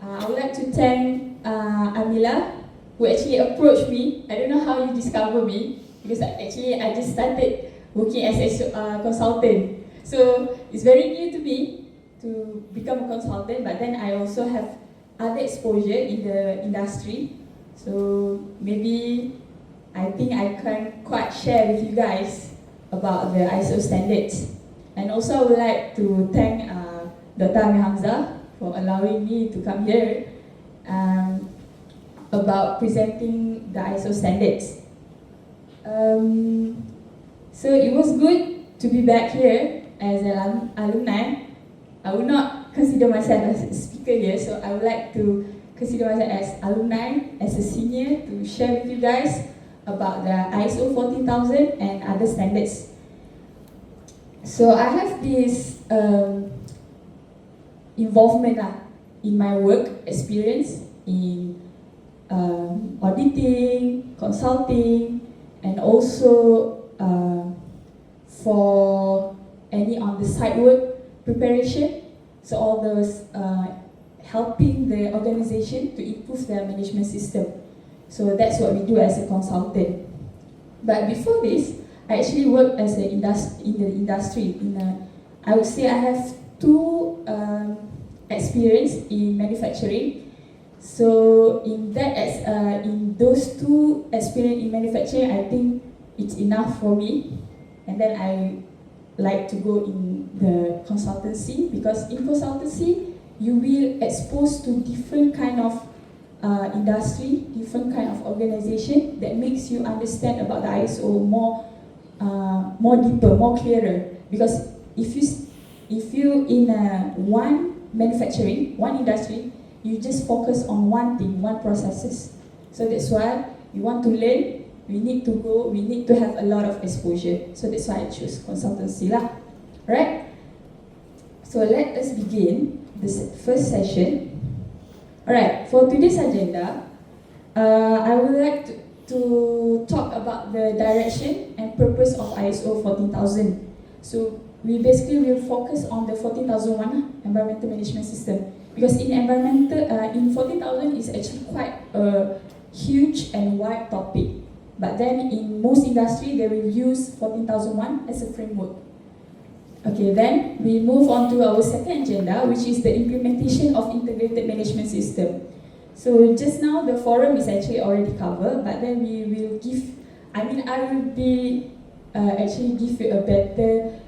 I would like to thank Amila, who actually approached me. I don't know how you discover me, because actually I just started working as a consultant. So it's very new to me to become a consultant, but then I also have other exposure in the industry. So maybe I think I can quite share with you guys about the ISO standards. And also I would like to thank Dr. Amir Hamzah for allowing me to come here about presenting the ISO standards. So it was good to be back here as an alumni. I would not consider myself as a speaker here, so I would like to consider myself as alumni, as a senior, to share with you guys about the ISO 14000 and other standards. So I have this involvement in my work experience in auditing, consulting, and also for any on-the-site work preparation. So all those helping the organization to improve their management system. So that's what we do as a consultant. But before this, I actually worked as in the industry. I would say I have two experience in manufacturing. So in those two experience in manufacturing, I think it's enough for me. And then I like to go in the consultancy, because in consultancy you will expose to different kind of industry, different kind of organization that makes you understand about the ISO more deeper, more clearer. Because if you in one manufacturing, one industry, you just focus on one thing, one processes. So that's why you want to learn. We need to have a lot of exposure. So that's why I choose consultancy lah. Right? So let us begin this first session. Alright, for today's agenda, I would like to talk about the direction and purpose of ISO 14000. So we basically will focus on the 14001 environmental management system. because in environmental, in 40,000 is actually quite a huge and wide topic. But then in most industry, they will use 14,001 as a framework. Okay, then we move on to our second agenda, which is the implementation of integrated management system. So just now the forum is actually already covered, but then we will give, I will be actually give you a better,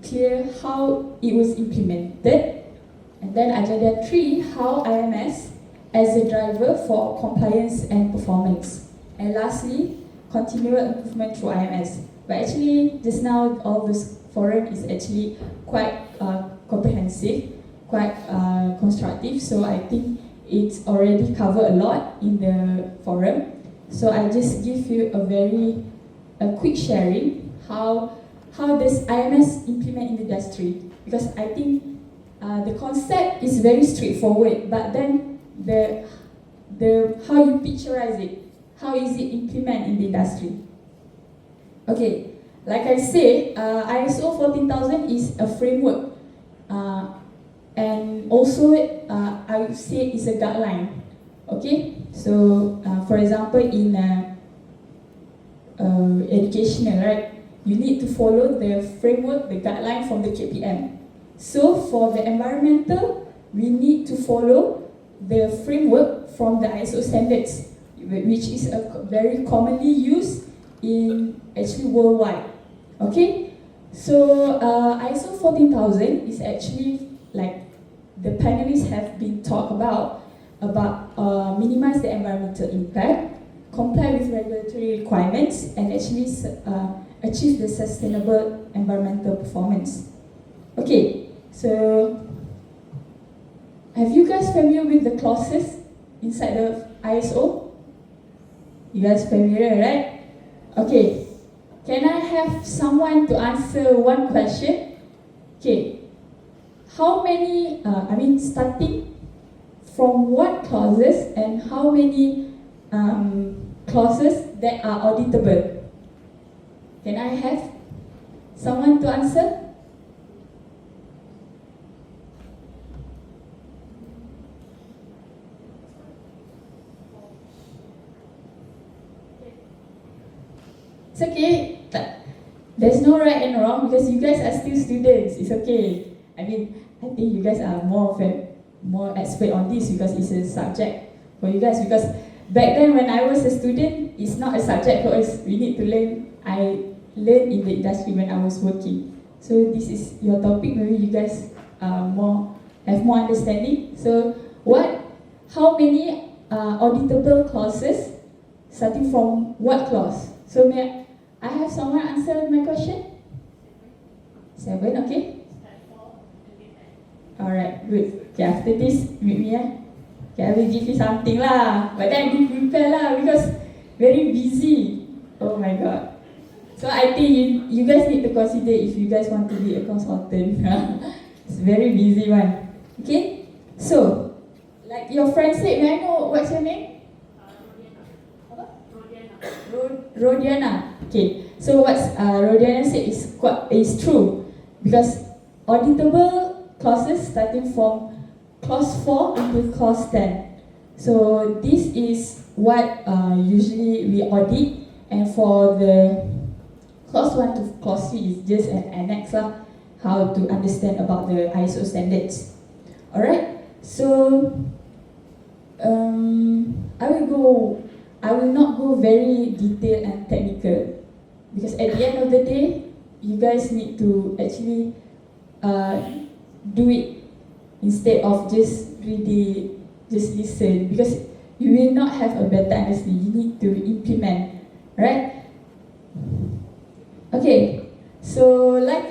clear how it was implemented. And then agenda 3, how IMS as a driver for compliance and performance. And lastly, continual improvement through IMS. But actually, just now all this forum is actually quite comprehensive, quite constructive. So I think it's already covered a lot in the forum. So I just give you a quick sharing how does IMS implement in the industry, because I think the concept is very straightforward, but then the how you picturize it, how is it implemented in the industry. Okay, like I said, ISO 14000 is a framework, and also I would say it's a guideline. Okay, so for example in educational, right, you need to follow the framework, the guideline from the KPM. So for the environmental, we need to follow the framework from the ISO standards, which is a very commonly used in actually worldwide. Okay, so ISO 14000 is actually like the panelists have been talked about minimize the environmental impact, comply with regulatory requirements, and actually achieve the sustainable environmental performance. Okay, so have you guys familiar with the clauses inside the ISO? You guys familiar, right? Okay, can I have someone to answer one question? Okay, how many, starting from what clauses and how many clauses that are auditable? Can I have someone to answer? It's okay. There's no right and wrong because you guys are still students. It's okay. I think you guys are more expert on this because it's a subject for you guys. Because back then when I was a student, it's not a subject for us. We need to learn. I learned in the industry when I was working. So this is your topic. Maybe you guys have more understanding. So how many auditable clauses starting from what clause? So may I have someone answer my question? 7, okay? Alright, good. Okay, after this, meet me. Okay, I will give you something lah. But then I didn't prepare lah because very busy. Oh my god. So I think you guys need to consider if you guys want to be a consultant. It's very busy one. Okay? So, like your friend said, may I know what's your name? Rodiana. Okay. So what Rodiana said is true because auditable clauses starting from clause 4 until clause 10. So this is what usually we audit, and for the clause 1 to clause 3 is just an annex lah, how to understand about the ISO standards. Alright. So I will not go very detailed and technical because at the end of the day, you guys need to actually do it instead of just listen, because you will not have a better understanding. You need to implement, right? Okay, so like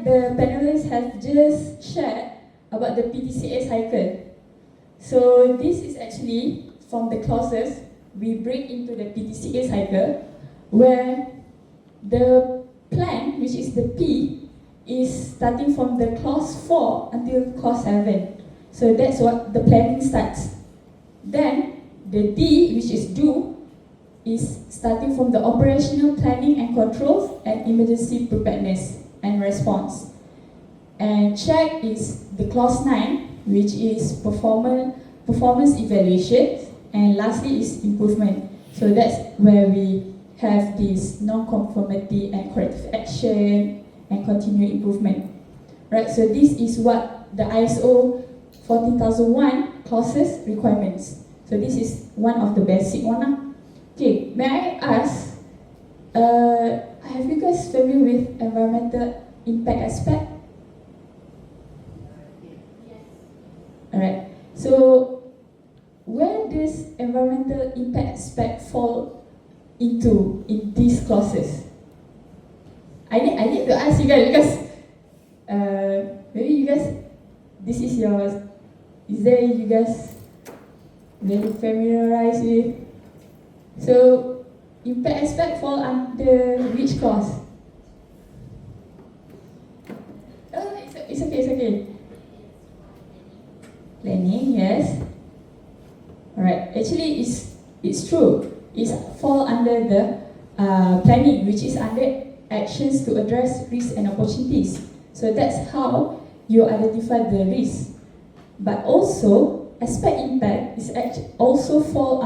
the panelists have just shared about the PDCA cycle. So this is actually from the clauses we break into the PDCA cycle, where the plan, which is the P, is starting from the clause 4 until clause 7. So that's what the planning starts. Then the D, which is do, is starting from the operational planning and controls and emergency preparedness and response. And check is the clause 9, which is performance evaluation, and lastly is improvement. So that's where we have this non-conformity and corrective action and continued improvement. Right, so this is what the ISO 14001 clauses requirements. So this is one of the basic one. Okay, may I ask, have you guys familiar with environmental impact aspect? Alright, so where does environmental impact aspect fall into in these clauses? I need to ask you guys because maybe you guys, this is yours. Is there you guys very familiarized with? So impact aspect fall under which clause? It's okay. Planning, yes. Alright, actually it's true. It's fall under the planning, which is under actions to address risks and opportunities. So that's how you identify the risk. But also, aspect impact is also fall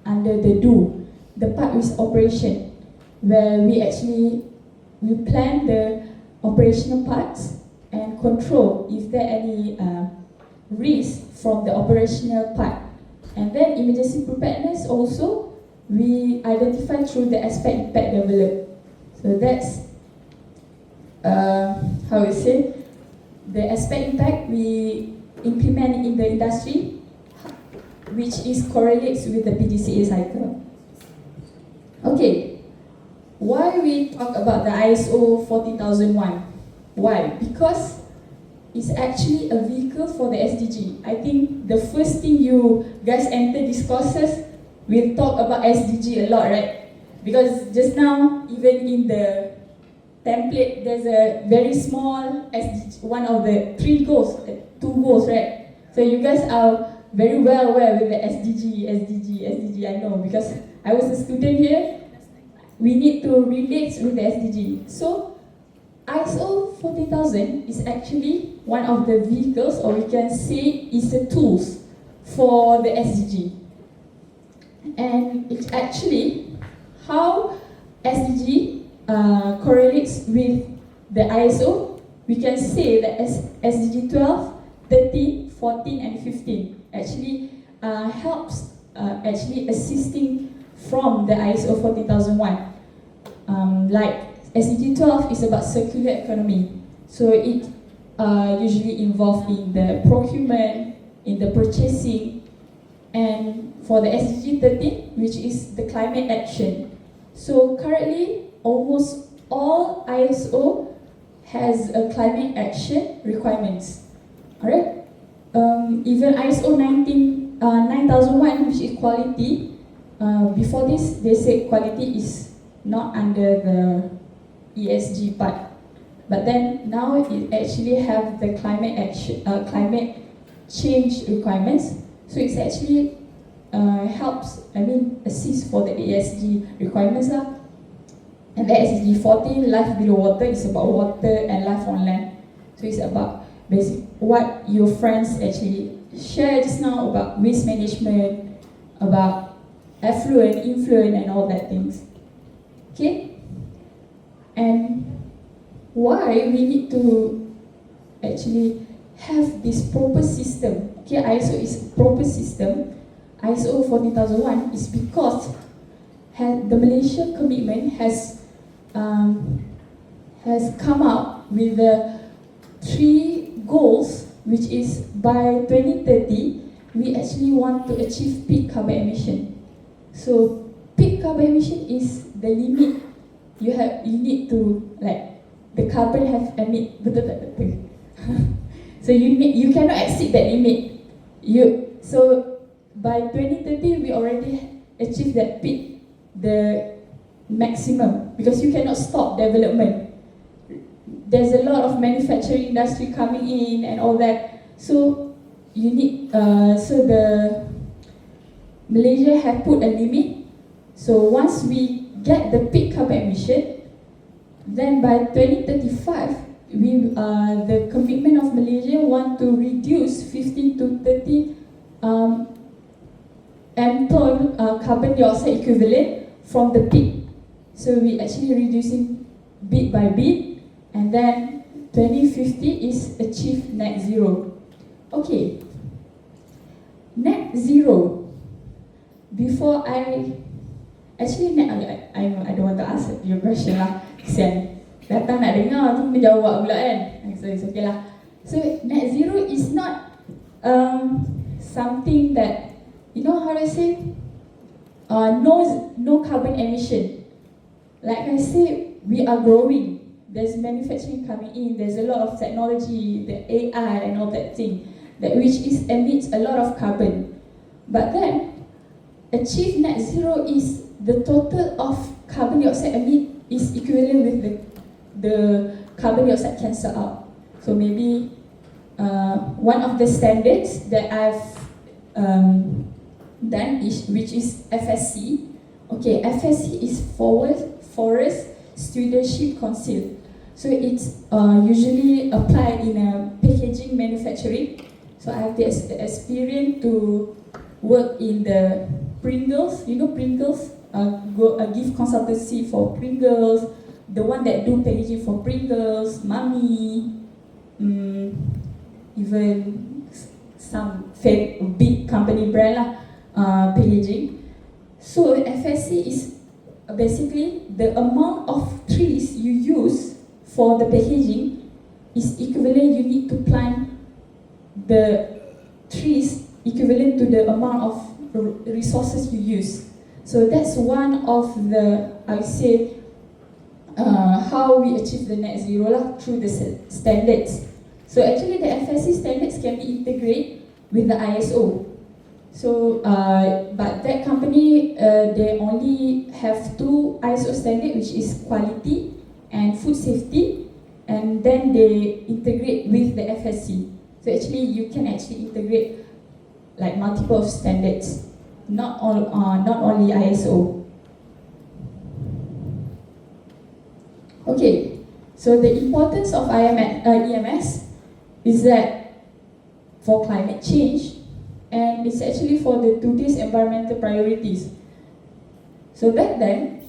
under the do, the part with operation, where we plan the operational parts and control if there are any risk from the operational part. And then emergency preparedness also, we identify through the aspect impact developed. So that's how we say, the aspect impact we implement in the industry, which is correlates with the PDCA cycle. Okay, why we talk about the ISO 14001? Why? Because it's actually a vehicle for the SDG. I think the first thing you guys enter these courses, we'll talk about SDG a lot, right? Because just now, even in the template, there's a very small SDG, one of the 3 goals, 2 goals, right? So you guys are very well aware with the SDG, I know, because I was a student here. We need to relate with the SDG. So ISO 40000 is actually one of the vehicles, or we can say is the tools for the SDG. And it's actually how SDG correlates with the ISO. We can say that SDG 12, 13, 14 and 15 actually helps actually assisting from the ISO 40001. Like SDG 12 is about circular economy, so it usually involved in the procurement, in the purchasing, and for the SDG 13, which is the climate action. So currently, almost all ISO has a climate action requirements. Alright, even ISO 9001, which is quality. Before this, they say quality is not under the ESG part, but then now it actually have the climate action, climate change requirements. So it's actually helps, assist for the ESG requirements lah. And the SDG 14, life below water, is about water and life on land. So it's about basic what your friends actually share just now about waste management, about effluent, influent, and all that things. Okay? And why we need to actually have this proper system. Okay, ISO is a proper system. ISO 40001 is because the Malaysia commitment has come up with the 3 goals, which is by 2030 we actually want to achieve peak carbon emission. So peak carbon emission is the limit you need to, like, the carbon have emit so you cannot exceed that limit. So by 2030 we already achieve that peak, the maximum, because you cannot stop development. There's a lot of manufacturing industry coming in and all that. So you need so the Malaysia have put a limit. So once we get the peak carbon emission, then by 2035 the commitment of Malaysia want to reduce 15 to 30 ton carbon dioxide equivalent from the peak. So we actually reducing bit by bit, and then 2050 is achieve net zero. Okay, net zero. Before I don't want to ask your question lah. Kesian. Datang nak dengar tu menjawab pula kan. So it's okay lah. So net zero is not something that, you know how to say, no carbon emission. Like I said, we are growing. There's manufacturing coming in. There's a lot of technology, the AI and all that thing, that which emits a lot of carbon. But then, achieve net zero is the total of carbon dioxide emit is equivalent with the carbon dioxide cancel out. So maybe one of the standards that I've done is, which is FSC. Okay, FSC is Forest Stewardship Council. So it's usually applied in a packaging manufacturing. So I have the experience to work in the Pringles. You know Pringles? Give consultancy for Pringles. The one that do packaging for Pringles, Mummy, even some big company brand lah, packaging. So FSC is basically the amount of trees you use for the packaging is equivalent. You need to plant the trees equivalent to the amount of resources you use. So that's one of the, I say, how we achieve the net zero lah, through the standards. So actually the FSC standards can be integrated with the ISO. So, but that company, they only have 2 ISO standards, which is quality and food safety, and then they integrate with the FSC. So actually you can actually integrate like multiple standards, not only ISO. Okay, so the importance of EMS is that for climate change, and it's actually for the today's environmental priorities. So back then,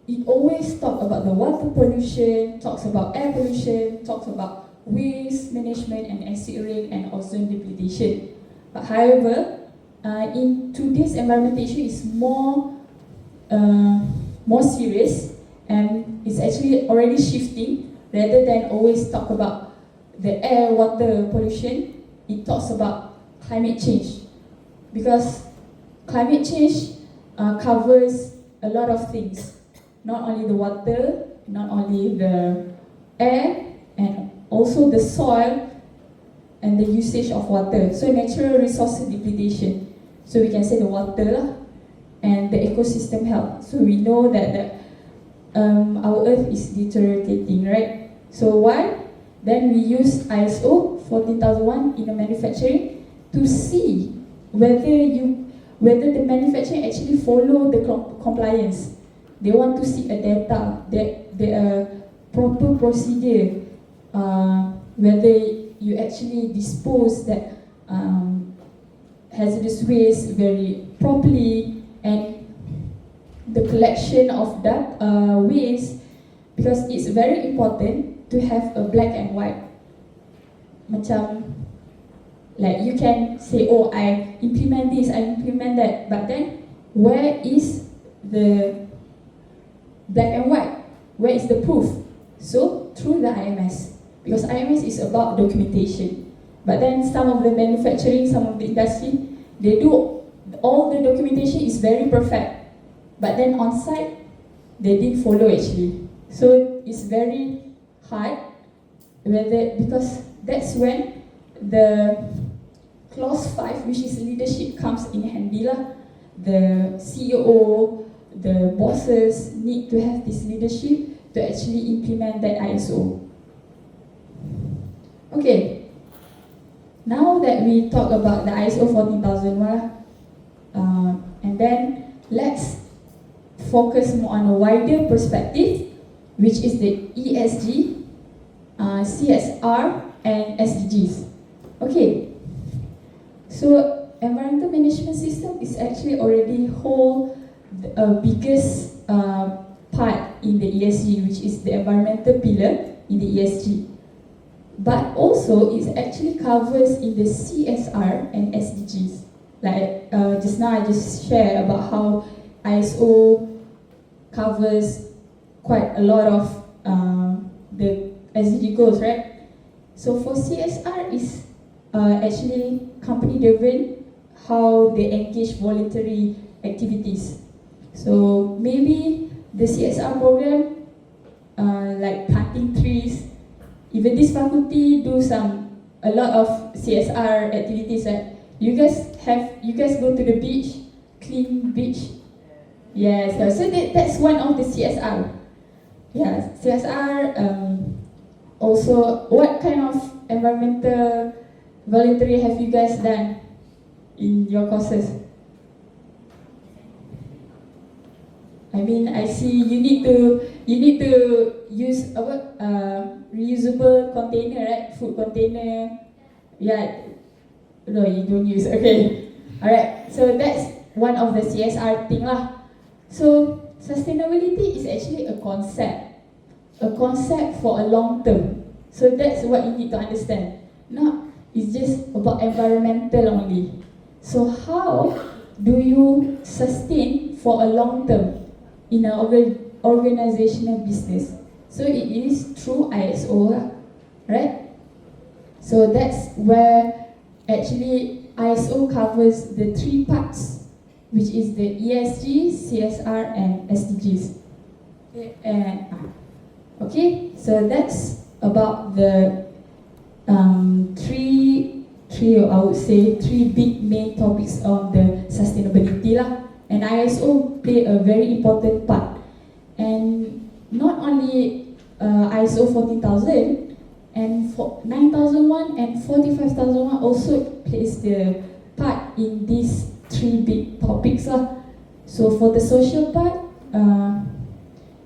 it always talks about the water pollution, talks about air pollution, talks about waste management and acid rain and ozone depletion. But however, in today's environmental issue is more serious, and it's actually already shifting. Rather than always talk about the air, water pollution, it talks about climate change, because climate change covers a lot of things, not only the water, not only the air, and also the soil and the usage of water. So natural resource depletion. So we can say the water lah, and the ecosystem health. So we know that our earth is deteriorating, right? So why? Then we use ISO 14001 in the manufacturing to see whether the manufacturing actually follow the compliance. They want to see a data, the proper procedure, whether you actually dispose that hazardous waste very properly, and the collection of that waste, because it's very important to have a black and white. Macam, like you can say, oh, I implement this, I implement that, but then where is the black and white? Where is the proof? So through the IMS, because IMS is about documentation. But then some of the manufacturing, some of the industry, they do all the documentation is very perfect, but then on site they didn't follow actually. So it's very hard, because that's when the clause 5, which is leadership, comes in handy lah. The CEO, the bosses need to have this leadership to actually implement that ISO. Okay, now that we talk about the ISO 14001, and then let's focus more on a wider perspective which is the ESG, CSR, and SDGs. Okay, so environmental management system is actually already hold the biggest part in the ESG, which is the environmental pillar in the ESG. But also it actually covers in the CSR and SDGs. Like just now I just shared about how ISO covers quite a lot of the SDG goals, right? So for CSR is actually company driven, how they engage voluntary activities. So maybe the CSR program, like planting trees, even this faculty do a lot of CSR activities. Right? You guys go to the beach, clean beach. Yes, so that's one of the CSR. Yeah, CSR. Also, what kind of environmental voluntary have you guys done in your courses? I mean, I see you need to use reusable container, right? Food container. Yeah. No, you don't use. Okay. Alright. So that's one of the CSR thing lah. So sustainability is actually a concept for a long term. So that's what you need to understand. Not it's just about environmental only. So how do you sustain for a long term in an organizational business? So it is through ISO, right? So that's where actually ISO covers the three parts, which is the ESG, CSR, and SDGs. Okay, so that's about the three big main topics of the sustainability lah. And ISO play a very important part. And not only ISO 14000 and 9001 and 45001 also plays the part in these three big topics lah. So for the social part,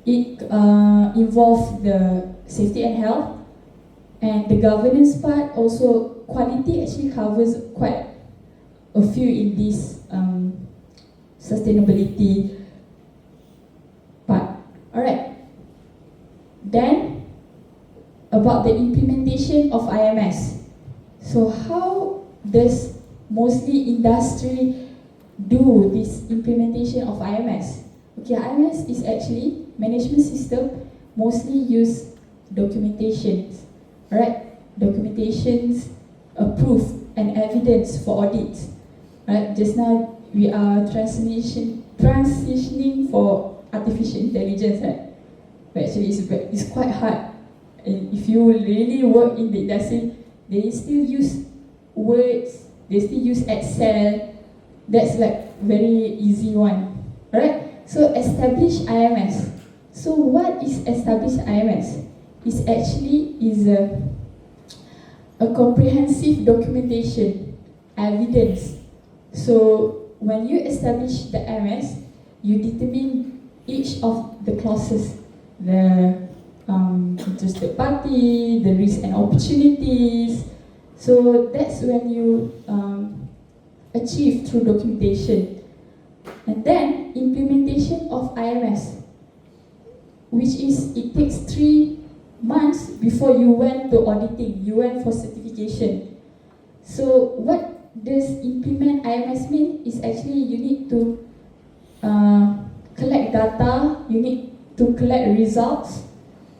it involves the safety and health, and the governance part also quality actually covers quite a few in this sustainability part. Alright. Then about the implementation of IMS. So how does mostly industry do this implementation of IMS? Okay, IMS is actually management system mostly use documentations. Alright, documentations, proof and evidence for audits. Right, just now we are transitioning for artificial intelligence, right? But actually it's quite hard. And if you really work in the industry, they still use words, they still use Excel. That's like very easy one. Alright? So establish IMS. So what is established IMS? It's actually a comprehensive documentation, evidence. So when you establish the IMS, you determine each of the clauses, the interested party, the risks and opportunities. So that's when you achieve through documentation. And then implementation of IMS, which is it takes 3 months before you went to auditing, you went for certification. So what does implement IMS mean? Is actually you need to collect data, you need to collect results.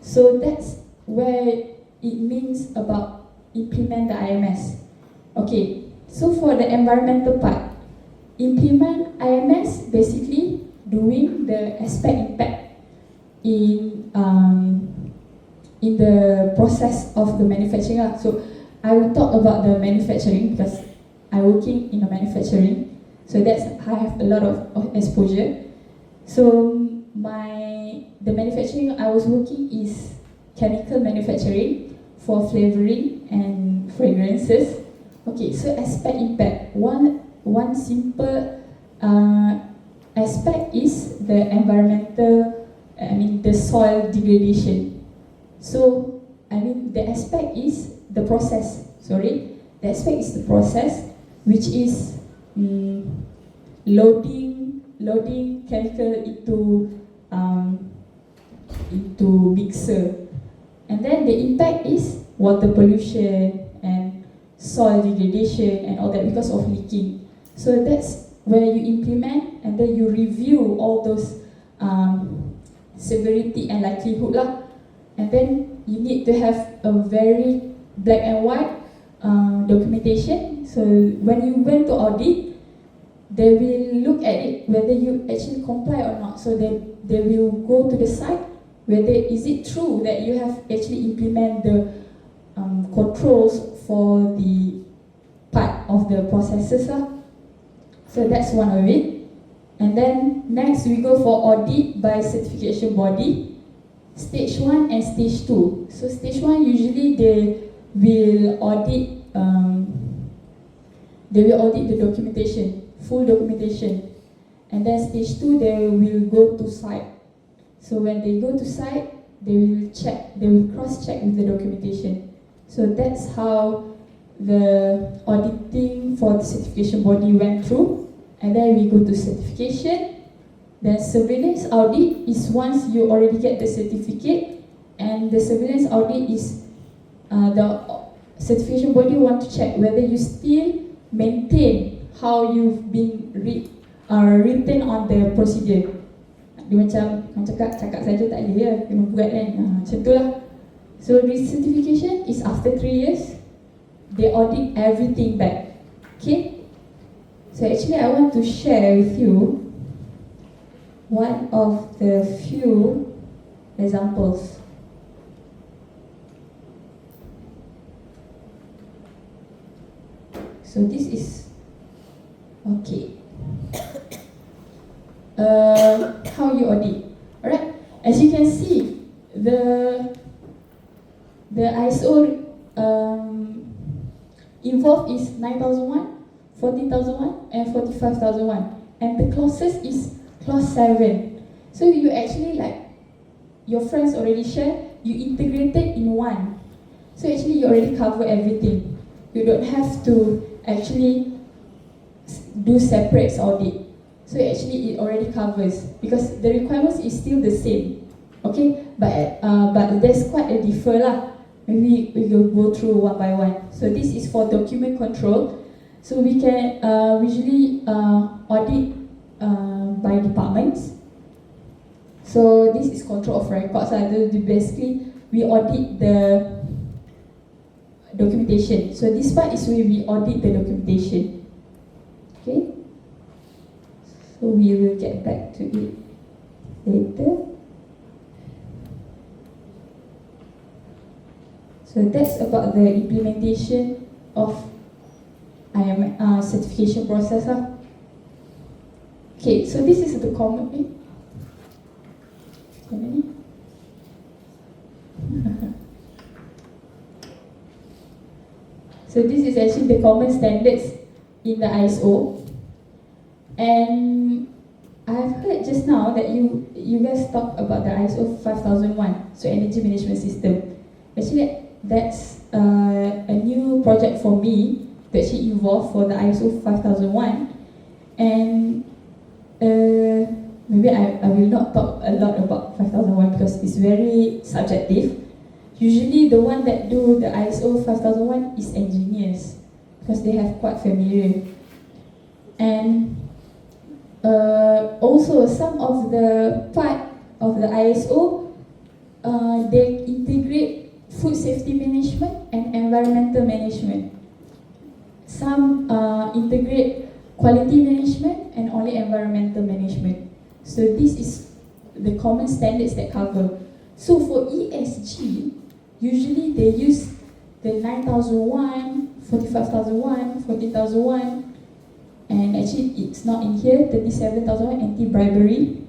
So that's where it means about implement the IMS. Okay, so for the environmental part, implement IMS basically doing the aspect impact in the process of the manufacturing. So I will talk about the manufacturing because I'm working in a manufacturing. So that's I have a lot of exposure. So the manufacturing I was working is chemical manufacturing for flavoring and fragrances. Okay, so aspect impact. One simple aspect is the environmental the soil degradation. So, the aspect is the process. The aspect is the process, which is loading chemical into mixer, and then the impact is water pollution and soil degradation and all that because of leaking. So that's where you implement and then you review all those severity and likelihood lah. And then you need to have a very black and white documentation. So when you went to audit, they will look at it whether you actually comply or not. So they will go to the site whether is it true that you have actually implement the controls for the part of the processes lah. So that's one of it. And then next we go for audit by certification body, stage 1 and stage 2. So stage 1 usually they will audit the documentation, full documentation. And then stage 2 they will go to site. So when they go to site, they will cross-check with the documentation. So that's how the auditing for the certification body went through. And then we go to certification. Then surveillance audit is once you already get the certificate, and the surveillance audit is the certification body want to check whether you still maintain how you've been written on the procedure. Dia macam cakap saja tak boleh ya, kena buat kan, macam tu lah. So this certification is after 3 years, they audit everything back. Okay? So actually I want to share with you one of the few examples. So this is okay. How you audit. Alright, as you can see, the ISO involved is 9001, 14001 and 45001, and the closest is clause 7. So you actually, like your friends already share, you integrated in one. So actually you already cover everything. You don't have to actually do separate audit. So actually it already covers, because the requirements is still the same. Okay, but there's quite a differ lah. Maybe we will go through one by one. So this is for document control. So we can usually audit by departments. So this is control of records. Basically, we audit the documentation. So this part is where we audit the documentation. Okay. So we will get back to it later. So that's about the implementation of certification process. Okay, so this is the common. So this is actually the common standards in the ISO. And I've heard just now that you guys talk about the ISO 5001, so energy management system. Actually, that's a new project for me to actually involve for the ISO 5001. And maybe I will not talk a lot about 5001 because it's very subjective. Usually the one that do the ISO 5001 is engineers because they have quite familiar. And also some of the part of the ISO, they integrate food safety management and environmental management. Some integrate quality management and only environmental management. So this is the common standards that cover. So for ESG, usually they use the 9001, 45001, 14001, and actually it's not in here, 37001, anti-bribery.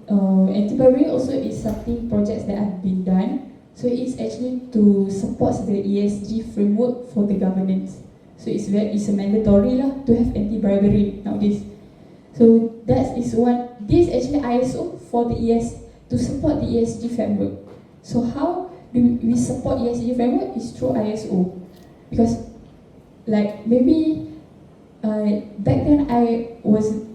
Anti-bribery also is something projects that have been done. So it's actually to support the ESG framework for the governance. So it's a mandatory lah to have anti-bribery nowadays. So that is one. This actually ISO for the to support the ESG framework. So how do we support ESG framework is through ISO, because like maybe back then I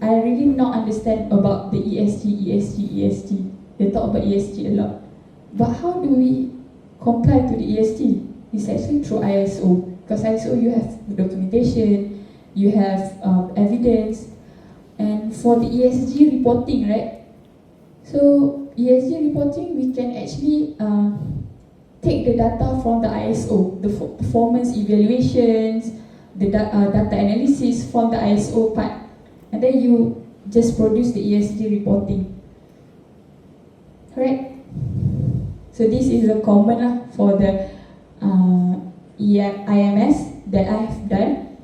really not understand about the ESG. They talk about ESG a lot, but how do we comply to the ESG? It's actually through ISO, because ISO you have documentation, you have evidence, and for the ESG reporting, right? So ESG reporting, we can actually take the data from the ISO, the performance evaluations, the data analysis from the ISO part, and then you just produce the ESG reporting. Correct? So this is the common for the IMS that I have done.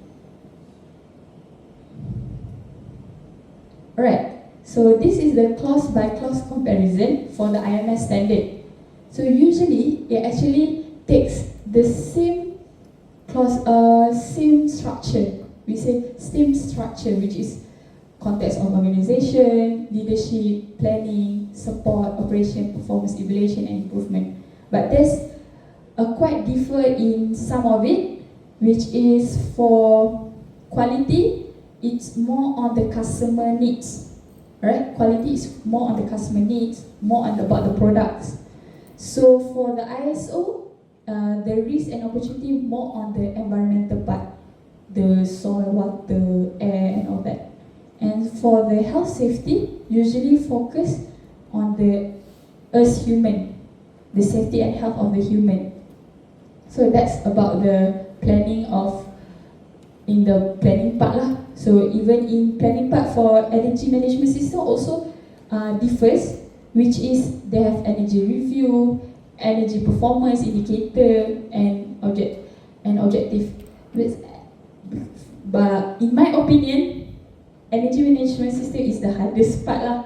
Alright, so this is the clause by clause comparison for the IMS standard. So usually it actually takes the same clause, same structure. We say same structure, which is context of organization, leadership, planning, support, operation, performance evaluation, and improvement. But there's a quite differ in some of it, which is for quality, it's more on the customer needs, right? Quality is more on the customer needs, more on about the products. So for the ISO, the risk and opportunity more on the environmental part, the soil, water, air, and all that. And for the health safety, usually focus on the us human, the safety and health of the human. So that's about the planning of, in the planning part lah. So even in planning part for energy management system also differs, which is they have energy review, energy performance indicator, and objective. But in my opinion, energy management system is the hardest part lah,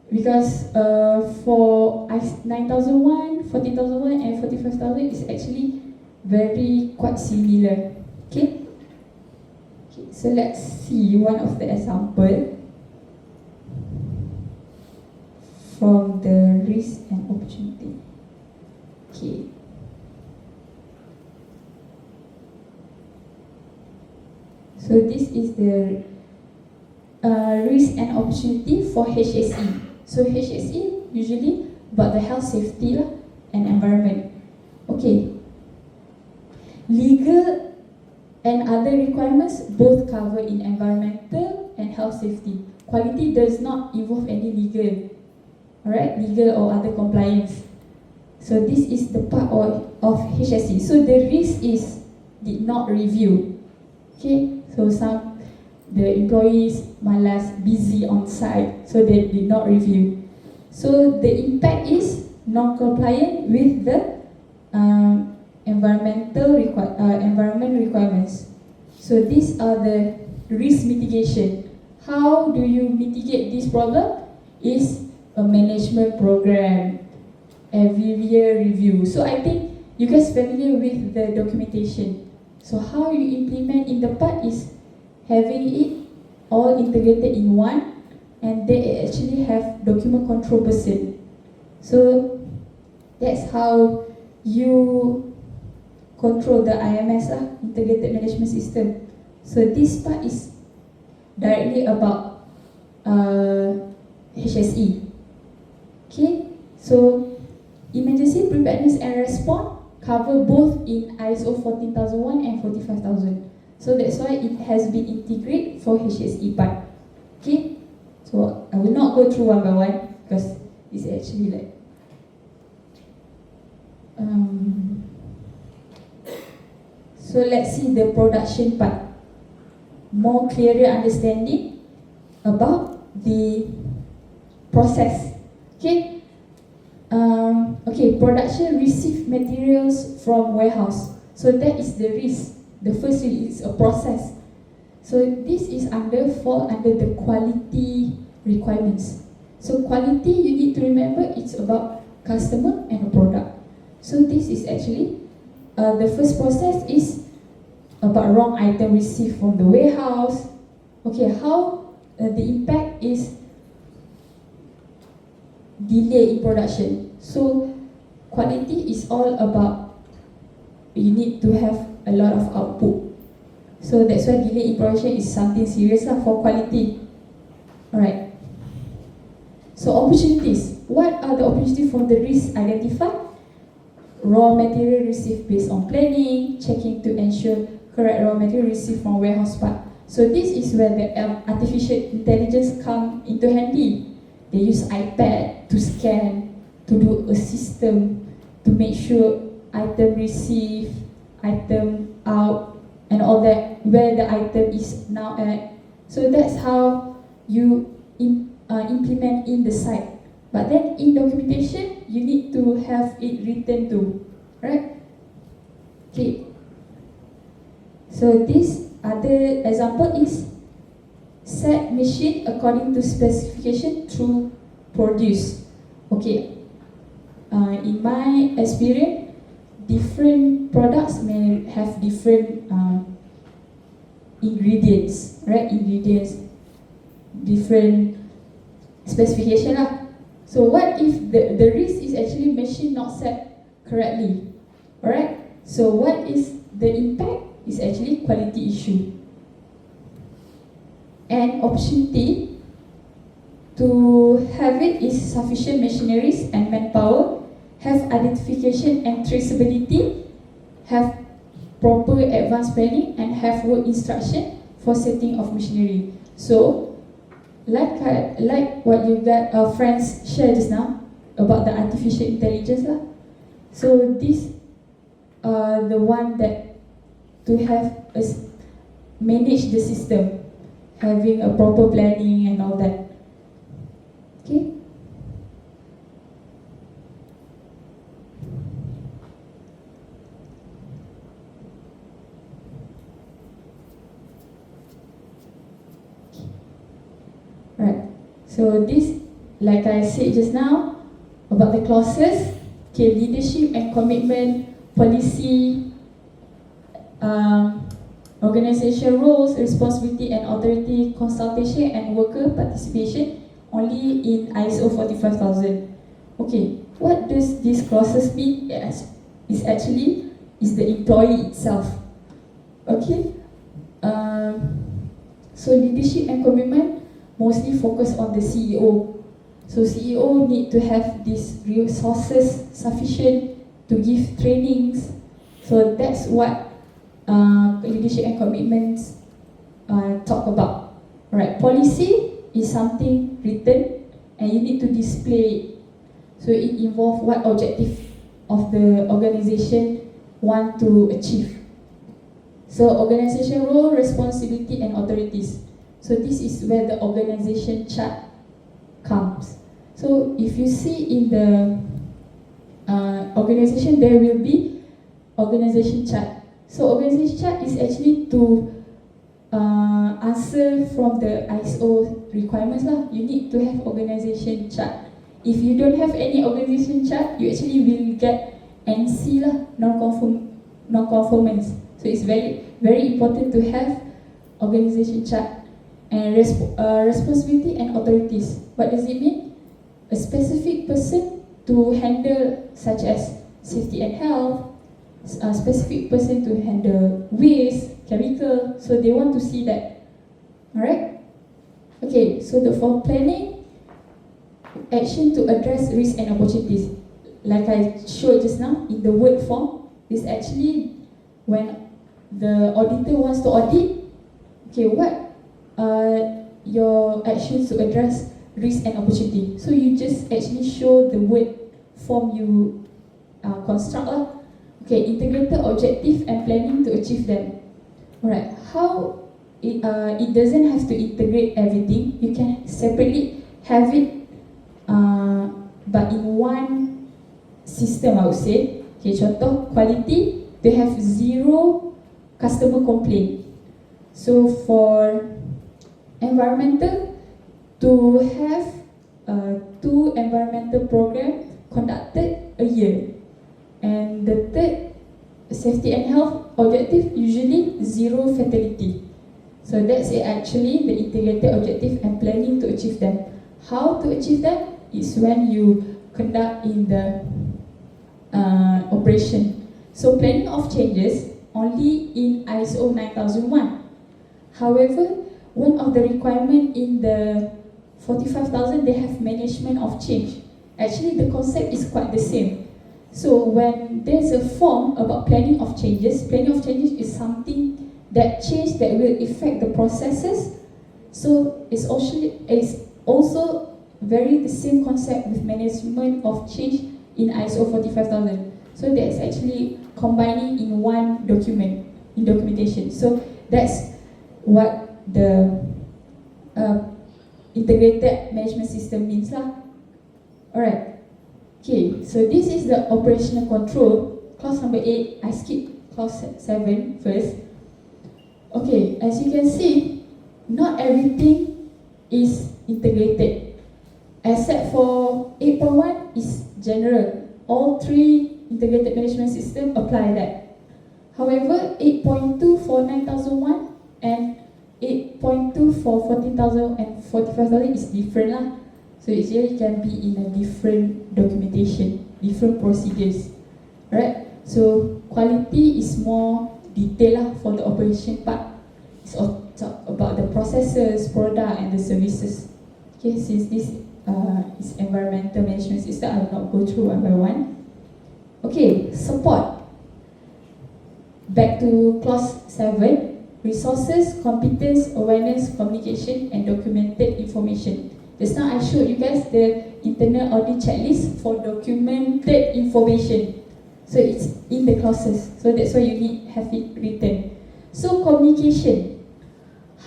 because for 9001, 14001, and 45000 is actually very quite similar. Okay. So let's see one of the example from the risk and opportunity. Okay. So this is the risk and opportunity for HSE. So HSE usually about the health, safety lah, and environment. Okay. Legal and other requirements both cover in environmental and health safety. Quality does not involve any legal, alright, legal or other compliance. So this is the part of HSE. So the risk is did not review. Okay, so the employees malas, busy on site, so they did not review. So the impact is non-compliant with the environment requirements. So these are the risk mitigation. How do you mitigate this problem? Is a management program, every year review. So I think you guys familiar with the documentation. So how you implement in the part is having it all integrated in one, and they actually have document control person. So that's how you control the IMS lah, integrated management system. So this part is directly about HSE. Okay, so emergency preparedness and response cover both in ISO 14001 and 45000. So that's why it has been integrated for HSE part. Okay, so I will not go through one by one because it's actually like so let's see the production part. More clearer understanding about the process. Okay. Okay, production receive materials from warehouse. So that is the risk. The first is a process. So this is fall under the quality requirements. So quality, you need to remember, it's about customer and a product. So this is actually the first process is about wrong item received from the warehouse. Okay, how the impact is delay in production. So quality is all about you need to have a lot of output. So that's why delay in production is something serious lah for quality. Alright. So opportunities. What are the opportunities from the risks identified? Raw material received based on planning, checking to ensure correct raw material received from warehouse part. So this is where the artificial intelligence come into handy. They use iPad to scan, to do a system, to make sure item receive, item out, and all that, where the item is now at. So that's how you implement in the site. But then in documentation, you need to have it written too, right? Okay. So this other example is set machine according to specification through produce. Okay. In my experience, different products may have different ingredients, right? Ingredients, different specification lah. So what if the risk is actually machine not set correctly? Alright? So what is the impact? Is actually quality issue. And opportunity to have it is sufficient machineries and manpower, have identification and traceability, have proper advanced planning, and have work instruction for setting of machinery. So like what you got our friends shared just now about the artificial intelligence lah. So this the one that to have manage the system, having a proper planning and all that. Okay. Right. So this, like I said just now, about the clauses, okay, leadership and commitment, policy, organization roles, responsibility and authority, consultation and worker participation only in ISO 45000. Okay, what does these clauses mean? Yes, is actually is the employee itself. Okay, so leadership and commitment mostly focus on the CEO. So CEO need to have these resources sufficient to give trainings. So that's what leadership and commitments talk about. Right, policy is something written and you need to display it. So it involves what objective of the organization want to achieve. So organization role, responsibility and authorities. So this is where the organization chart comes. So if you see in the organization, there will be organization chart. So organization chart is actually to answer from the ISO requirements lah. You need to have organization chart. If you don't have any organization chart, you actually will get NC lah, non-conformance. So it's very important to have organization chart. And responsibility and authorities. What does it mean? A specific person to handle such as safety and health, a specific person to handle waste, chemical, so they want to see that. Alright? Okay, so for planning, action to address risks and opportunities. Like I showed just now, in the word form, is actually when the auditor wants to audit, okay, what your actions to address risk and opportunity. So you just actually show the word form you construct lah. Okay, integrated objective and planning to achieve them. Alright, how it doesn't have to integrate everything. You can separately have it, but in one system, I would say. Okay, contoh quality, they have 0 customer complaint. So for environmental, to have 2 environmental program conducted a year. And the third, safety and health objective, usually 0 fatality. So that's it actually, the integrated objective and planning to achieve them. How to achieve them? is when you conduct in the operation. So planning of changes only in ISO 9001. However, one of the requirement in the 45,000, they have management of change. Actually, the concept is quite the same. So when there's a form about planning of changes is something that change that will affect the processes. So it's also very the same concept with management of change in ISO 45,000. So that's actually combining in one document, in documentation. So that's what the integrated management system means lah. Alright. Okay, so this is the operational control. Clause number 8, I skip clause 7 first. Okay, as you can see, not everything is integrated. Except for 8.1 is general. All three integrated management system apply that. However, 8.2 for 9001 and 8.2 for 14,000 and 45,000 is different lah. So it can be in a different documentation, different procedures. Right? So quality is more detail lah for the operation part. It's about the processes, product and the services. Okay, since this is environmental management system, I will not go through one by one. Okay, support. Back to clause 7. Resources, competence, awareness, communication and documented information. Just now I showed you guys the internal audit checklist for documented information. So it's in the clauses. So that's why you need have it written. So communication.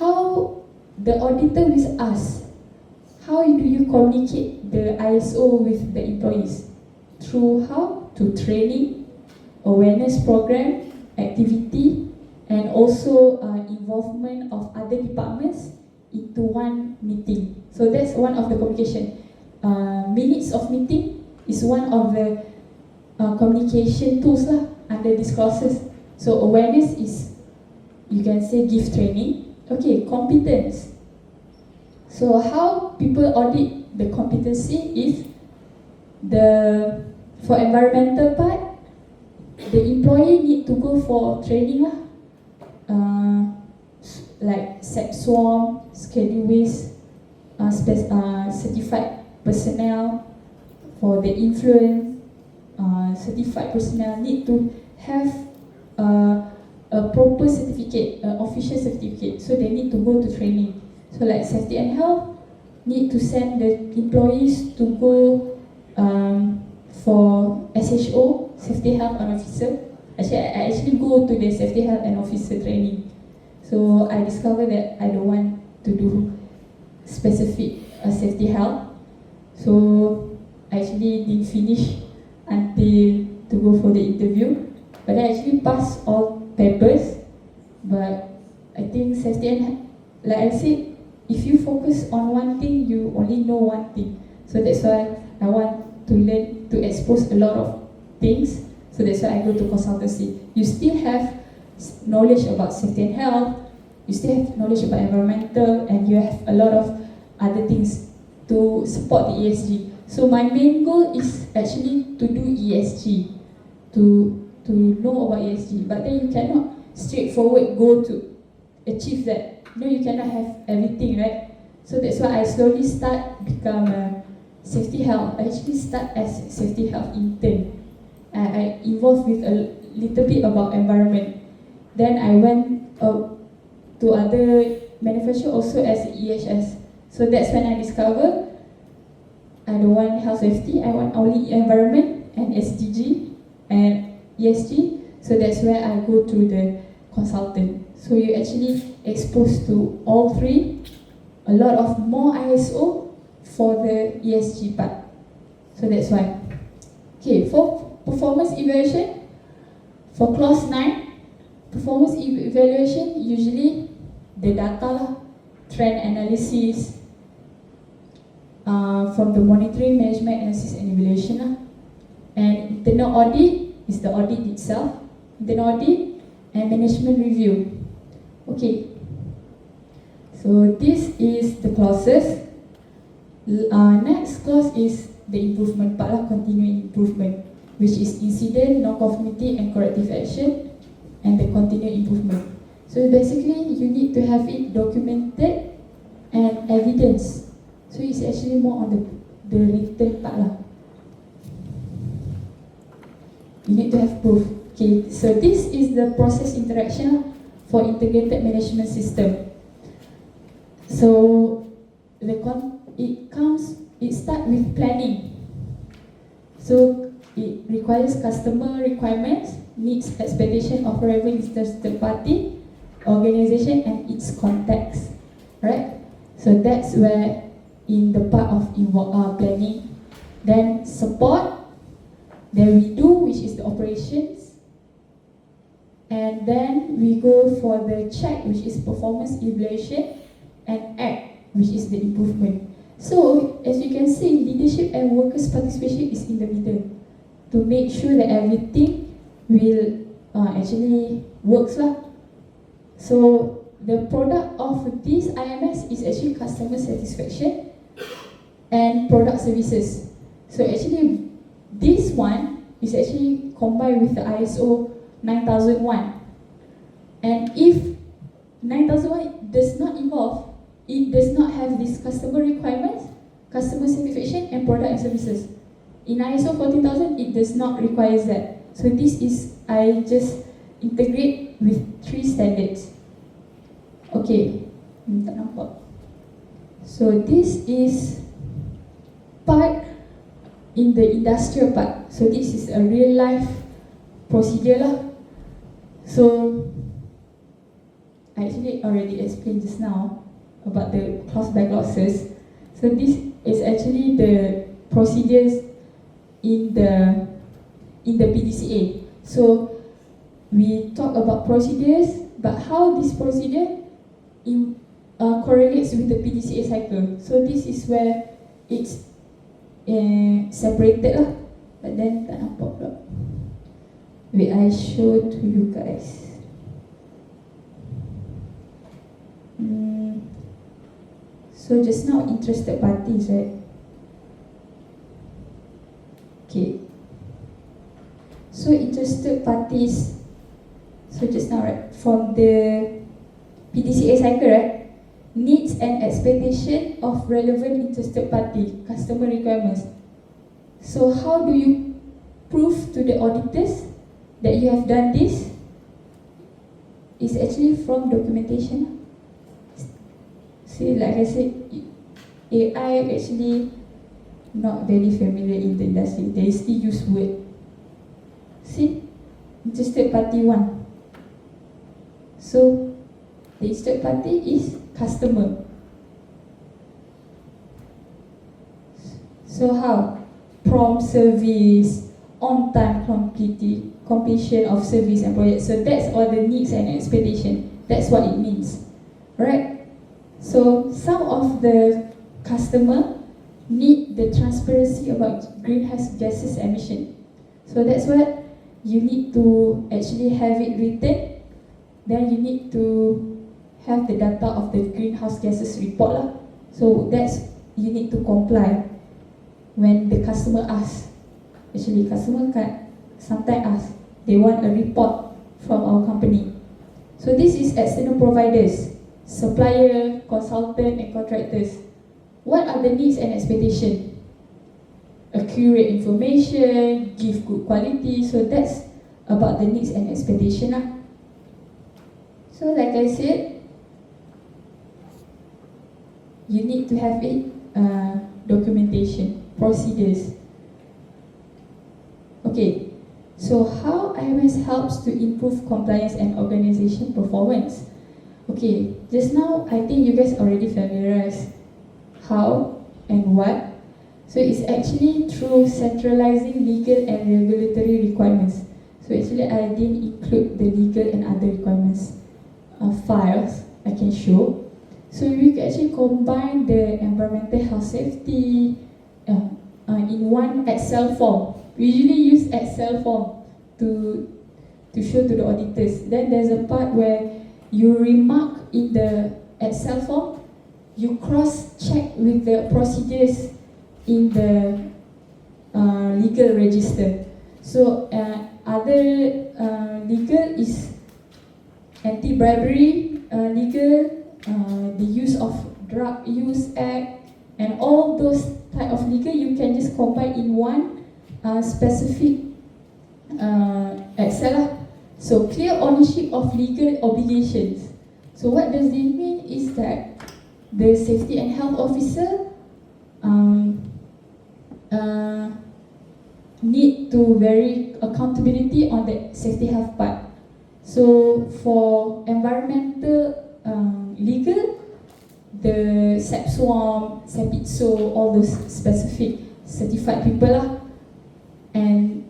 How the auditor will ask, how do you communicate the ISO with the employees? Through how? To training, awareness program, activity, and also involvement of other departments into one meeting. So that's one of the communication. Minutes of meeting is one of the communication tools lah under these clauses. So awareness is, you can say, give training. Okay, competence. So how people audit the competency is for environmental part, the employee need to go for training lah. Like SEPSWAM, Schedule Waste, certified personnel, for the influence, certified personnel need to have a proper certificate, official certificate. So they need to go to training. So like safety and health, need to send the employees to go for SHO, safety health and officer. I actually go to the safety health and officer training. So I discovered that I don't want to do specific safety health. So I actually didn't finish until to go for the interview. But I actually passed all papers. But I think safety and, like I said, if you focus on one thing, you only know one thing. So that's why I want to learn to expose a lot of things. So that's why I go to consultancy. You still have knowledge about safety and health, you still have knowledge about environmental, and you have a lot of other things to support the ESG. So my main goal is actually to do ESG, to know about ESG. But then you cannot straightforward go to achieve that. No, you cannot have everything, right? So that's why I slowly start become a safety health. I actually start as safety health intern. I involved with a little bit about environment. Then I went to other manufacturer also as EHS. So that's when I discovered I don't want health safety, I want only environment and SDG and ESG. So that's where I go to the consultant. So you actually exposed to all three, a lot of more ISO for the ESG part. So that's why. Okay, for performance evaluation, for clause 9, performance evaluation, usually the data, trend analysis, from the monitoring, management, analysis and evaluation. And internal audit is the audit itself, internal audit and management review. Okay, so this is the clauses. Next clause is the improvement part lah, continuing improvement, which is incident, non-conformity and corrective action, and the continued improvement. So basically, you need to have it documented and evidence. So it's actually more on the written part lah. You need to have proof. Okay, so this is the process interaction for integrated management system. So it starts with planning. So it requires customer requirements, needs, expectation of relevant interested party, organization and its context, right? So that's where in the part of planning, then support, then we do, which is the operations, and then we go for the check, which is performance evaluation, and act, which is the improvement. So as you can see, leadership and workers' participation is in the middle to make sure that everything will actually works lah. So the product of this IMS is actually customer satisfaction and product services. So actually this one is actually combined with the ISO 9001. And if 9001 does not involve, it does not have this customer requirements, customer satisfaction and product and services. In ISO 14000, it does not require that. So this is, I just integrate with 3 standards. Okay, tak nampak. So this is part in the industrial part. So this is a real life procedure lah. So I actually already explained just now about the clause by clauses. So this is actually the procedures in the PDCA. So we talk about procedures, but how this procedure correlates with the PDCA cycle. So this is where it's separated lah. But then tak nampak pula. Wait, I show to you guys. So just now interested parties, right? Okay. So interested parties. So just now, right? From the PDCA cycle, right? Needs and expectation of relevant interested party, customer requirements. So how do you prove to the auditors that you have done this? It's actually from documentation. See, like I said, AI actually not very familiar in the industry. They still use word. See, interested party 1. So the interested party is customer. So how? Prompt service, on time completion of service and project. So that's all the needs and expectation. That's what it means, right? So some of the customer need the transparency about greenhouse gases emission. So that's what you need to actually have it written. Then you need to have the data of the greenhouse gases report lah. So that's, you need to comply when the customer asks. Actually, customer can sometimes ask, they want a report from our company. So this is external providers, supplier, consultant and contractors. What are the needs and expectation? Accurate information, give good quality. So that's about the needs and expectation lah. So like I said, you need to have it documentation, procedures. Okay, so how IMS helps to improve compliance and organization performance? Okay, just now I think you guys already familiarized how and what. So it's actually through centralizing legal and regulatory requirements. So actually I didn't include the legal and other requirements files I can show. So we can actually combine the environmental health safety in one Excel form. We usually use Excel form to show to the auditors. Then there's a part where you remark in the Excel form you cross-check with the procedures in the legal register. So other legal is anti-bribery legal, the use of drug use act, and all those type of legal you can just combine in one specific Excel lah. So clear ownership of legal obligations. So what does this mean is that the safety and health officer need to vary accountability on the safety health part. So for environmental legal, the SEPSWAM, SEPITSO, all those specific certified people lah. And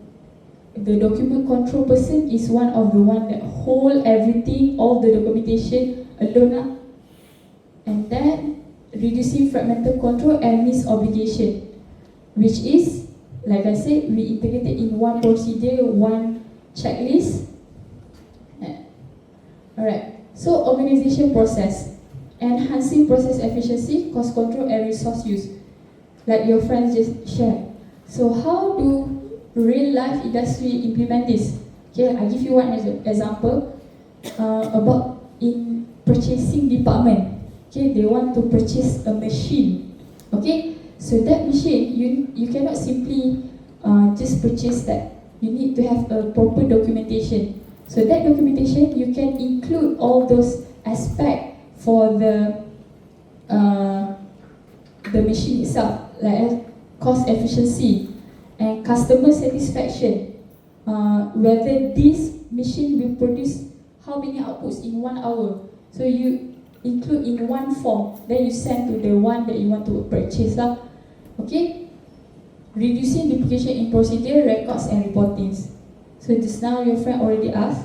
the document control person is one of the one that hold everything, all the documentation alone lah. And then reducing fragmental control and misobligation, which is, like I said, we integrated in one procedure, one checklist. Alright, so organization process, enhancing process efficiency, cost control and resource use, like your friends just shared. So how do real life industry implement this? Okay, I give you one example about in purchasing department. Okay, they want to purchase a machine. Okay, so that machine you cannot simply just purchase that. You need to have a proper documentation. So that documentation you can include all those aspects for the machine itself, like cost efficiency and customer satisfaction. Whether this machine will produce how many outputs in 1 hour. So you include in one form, then you send to the one that you want to purchase lah. Okay. Reducing duplication in procedure, records and reportings. So just now your friend already asked,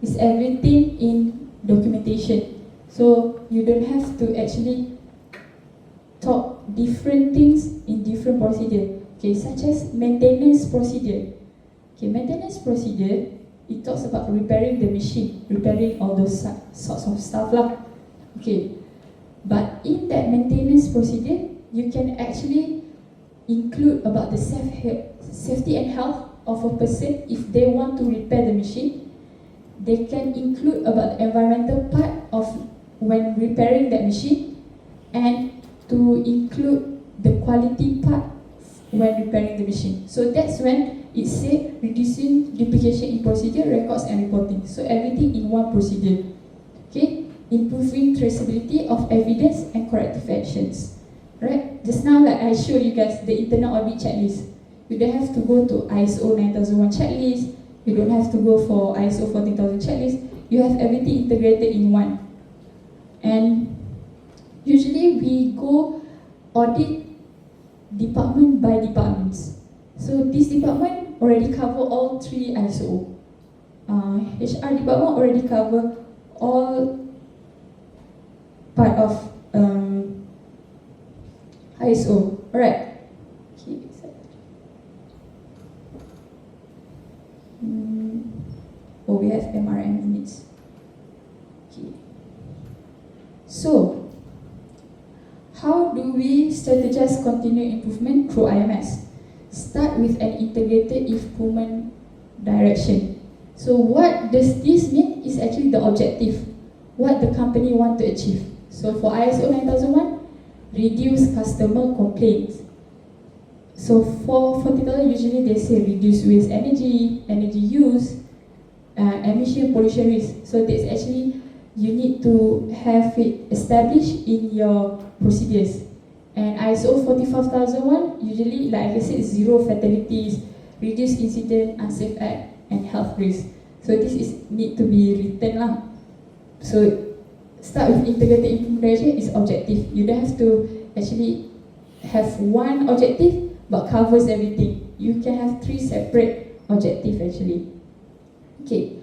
is everything in documentation? So you don't have to actually talk different things in different procedure. Okay, such as maintenance procedure. Okay, maintenance procedure, it talks about repairing the machine, repairing all those sorts of stuff lah. Okay, but in that maintenance procedure, you can actually include about the safety and health of a person. If they want to repair the machine, they can include about the environmental part of when repairing that machine, and to include the quality part when repairing the machine. So that's when it says reducing duplication in procedure, records and reporting. So everything in one procedure. Okay, improving traceability of evidence and corrective actions. Right? Just now, like I showed you guys, the internal audit checklist. You don't have to go to ISO 9001 checklist. You don't have to go for ISO 14000 checklist. You have everything integrated in one. And usually we go audit department by departments. So this department already cover all 3 ISO. HR department already cover all part of ISO. Alright. Okay. Oh, we have MRM units. Okay. So, how do we strategize continuous improvement through IMS? Start with an integrated improvement direction. So what does this mean is actually the objective, what the company want to achieve. So for ISO 9001, reduce customer complaints. So for 40,000, usually they say reduce waste energy, energy use, emission, pollution risk. So that's actually, you need to have it established in your procedures. And ISO 45001, usually, like I said, zero fatalities, reduce incident, unsafe act, and health risk. So this is need to be written lah. So start with integrated implementation is objective. You don't have to actually have one objective but covers everything. You can have 3 separate objectives actually. Okay.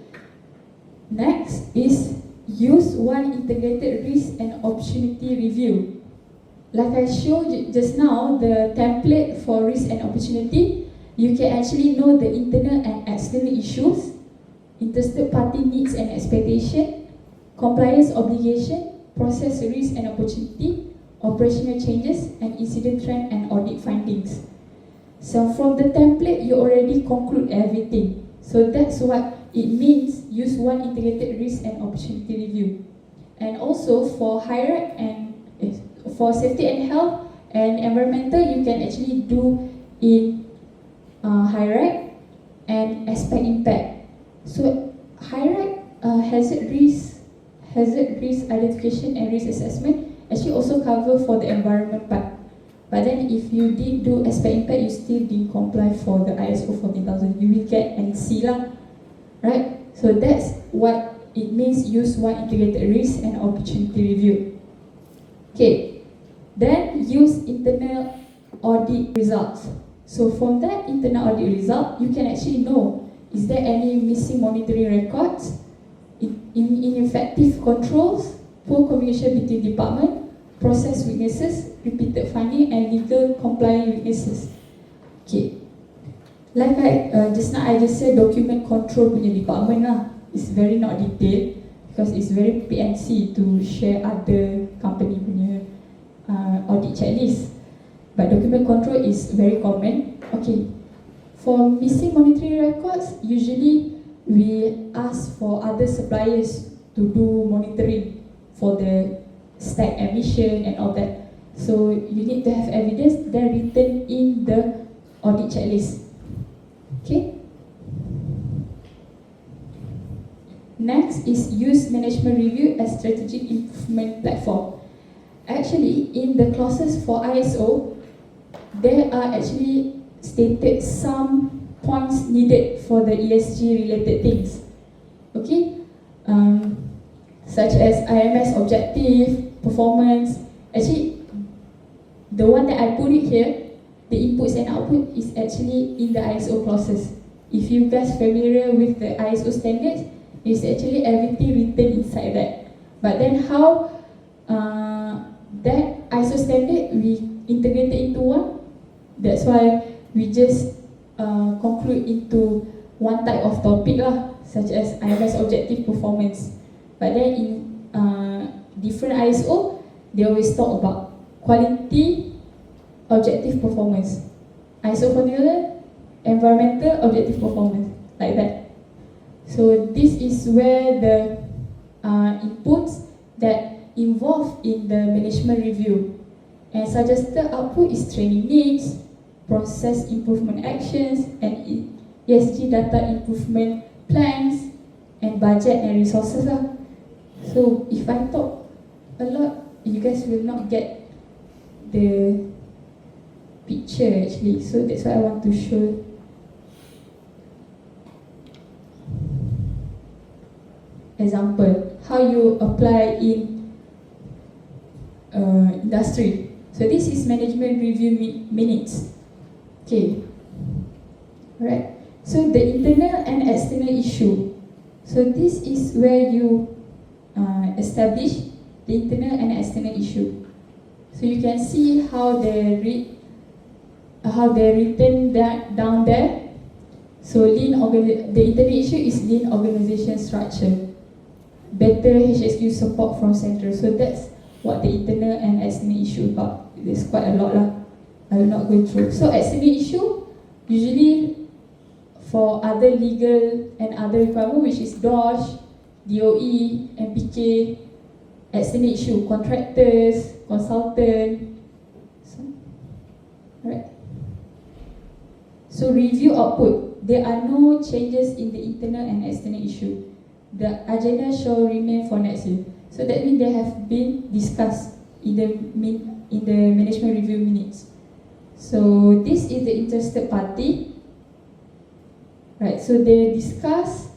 Next is use one integrated risk and opportunity review. Like I showed you just now, the template for risk and opportunity, you can actually know the internal and external issues, interested party needs and expectation, compliance obligation, process risk and opportunity, operational changes, and incident trend and audit findings. So from the template, you already conclude everything. So that's what it means, use one integrated risk and opportunity review. And also for HIRAC and for safety and health and environmental, you can actually do in HIRAC and expect impact. So HIRAC hazard risk identification and risk assessment actually also cover for the environment part. But then if you did do expect impact, you still didn't comply for the ISO 14000, you will get NC lah, right? So that's what it means, use one integrated risk and opportunity review. Okay, then use internal audit results. So from that internal audit result, you can actually know, is there any missing monitoring records, ineffective controls, poor communication between department, process weaknesses, repeated finding, and legal compliance weaknesses. Okay, like just now I just said document control punya department lah. It's very not detailed because it's very PNC to share other company punya audit checklist. But document control is very common. Okay, for missing monitoring records, usually we ask for other suppliers to do monitoring for the stack emission and all that. So you need to have evidence then written in the audit checklist. Okay. Next is use management review as strategic improvement platform. Actually, in the clauses for ISO, there are actually stated some points needed for the ESG related things. Okay, such as IMS objective, performance. Actually, the one that I put it here, the inputs and output is actually in the ISO clauses. If you guys familiar with the ISO standards, it's actually everything written inside that. But then how that ISO standard we integrated into one, that's why we just conclude into one type of topic lah, such as IMS objective performance. But then in different ISO, they always talk about quality objective performance, ISO formula, environmental objective performance, like that. So this is where the inputs that involved in the management review. And suggested output is training needs, process improvement actions, and ESG data improvement plans, and budget and resources lah. So if I talk a lot, you guys will not get the picture actually. So that's why I want to show. Example, how you apply in industry. So this is management review minutes. Okay, right. So the internal and external issue. So this is where you establish the internal and external issue. So you can see how they're written down there. So the internal issue is lean organization structure. Better HSQ support from central. So that's what the internal and external issue about. There's quite a lot lah. I will not go through. So external issue usually for other legal and other requirement, which is DOSH, DOE, MPK, external issue, contractors, consultant. So, right. So review output. There are no changes in the internal and external issue. The agenda shall remain for next year. So that means they have been discussed in the management review minutes. So this is the interested party, right? So they discuss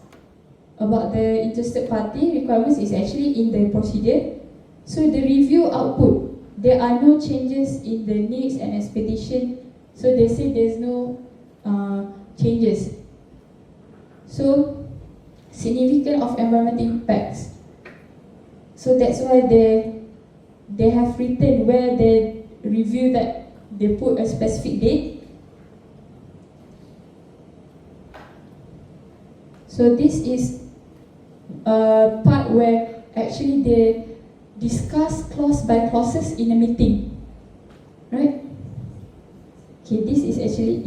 about the interested party requirements is actually in the procedure. So the review output, there are no changes in the needs and expectation. So they say there's no changes. So significant of environmental impacts. So that's why they have written where they review that they put a specific date. So this is a part where actually discuss clause by clauses in a meeting, right? Okay, this is actually,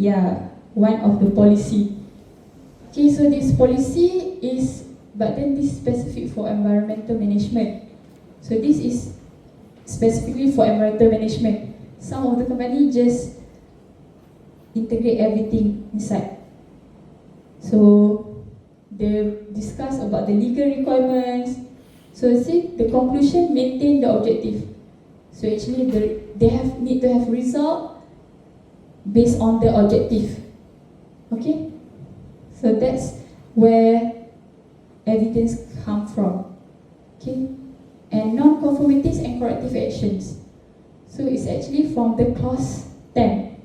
one of the policy. Okay, so this policy is, but then this is specific for environmental management. So this is specifically for environmental management. Some of the company just integrate everything inside. So they discuss about the legal requirements. So see, the conclusion maintain the objective. So actually they need to have result based on the objective. Okay? So that's where evidence come from. Okay? And non-conformities and corrective actions. So it's actually from the clause 10.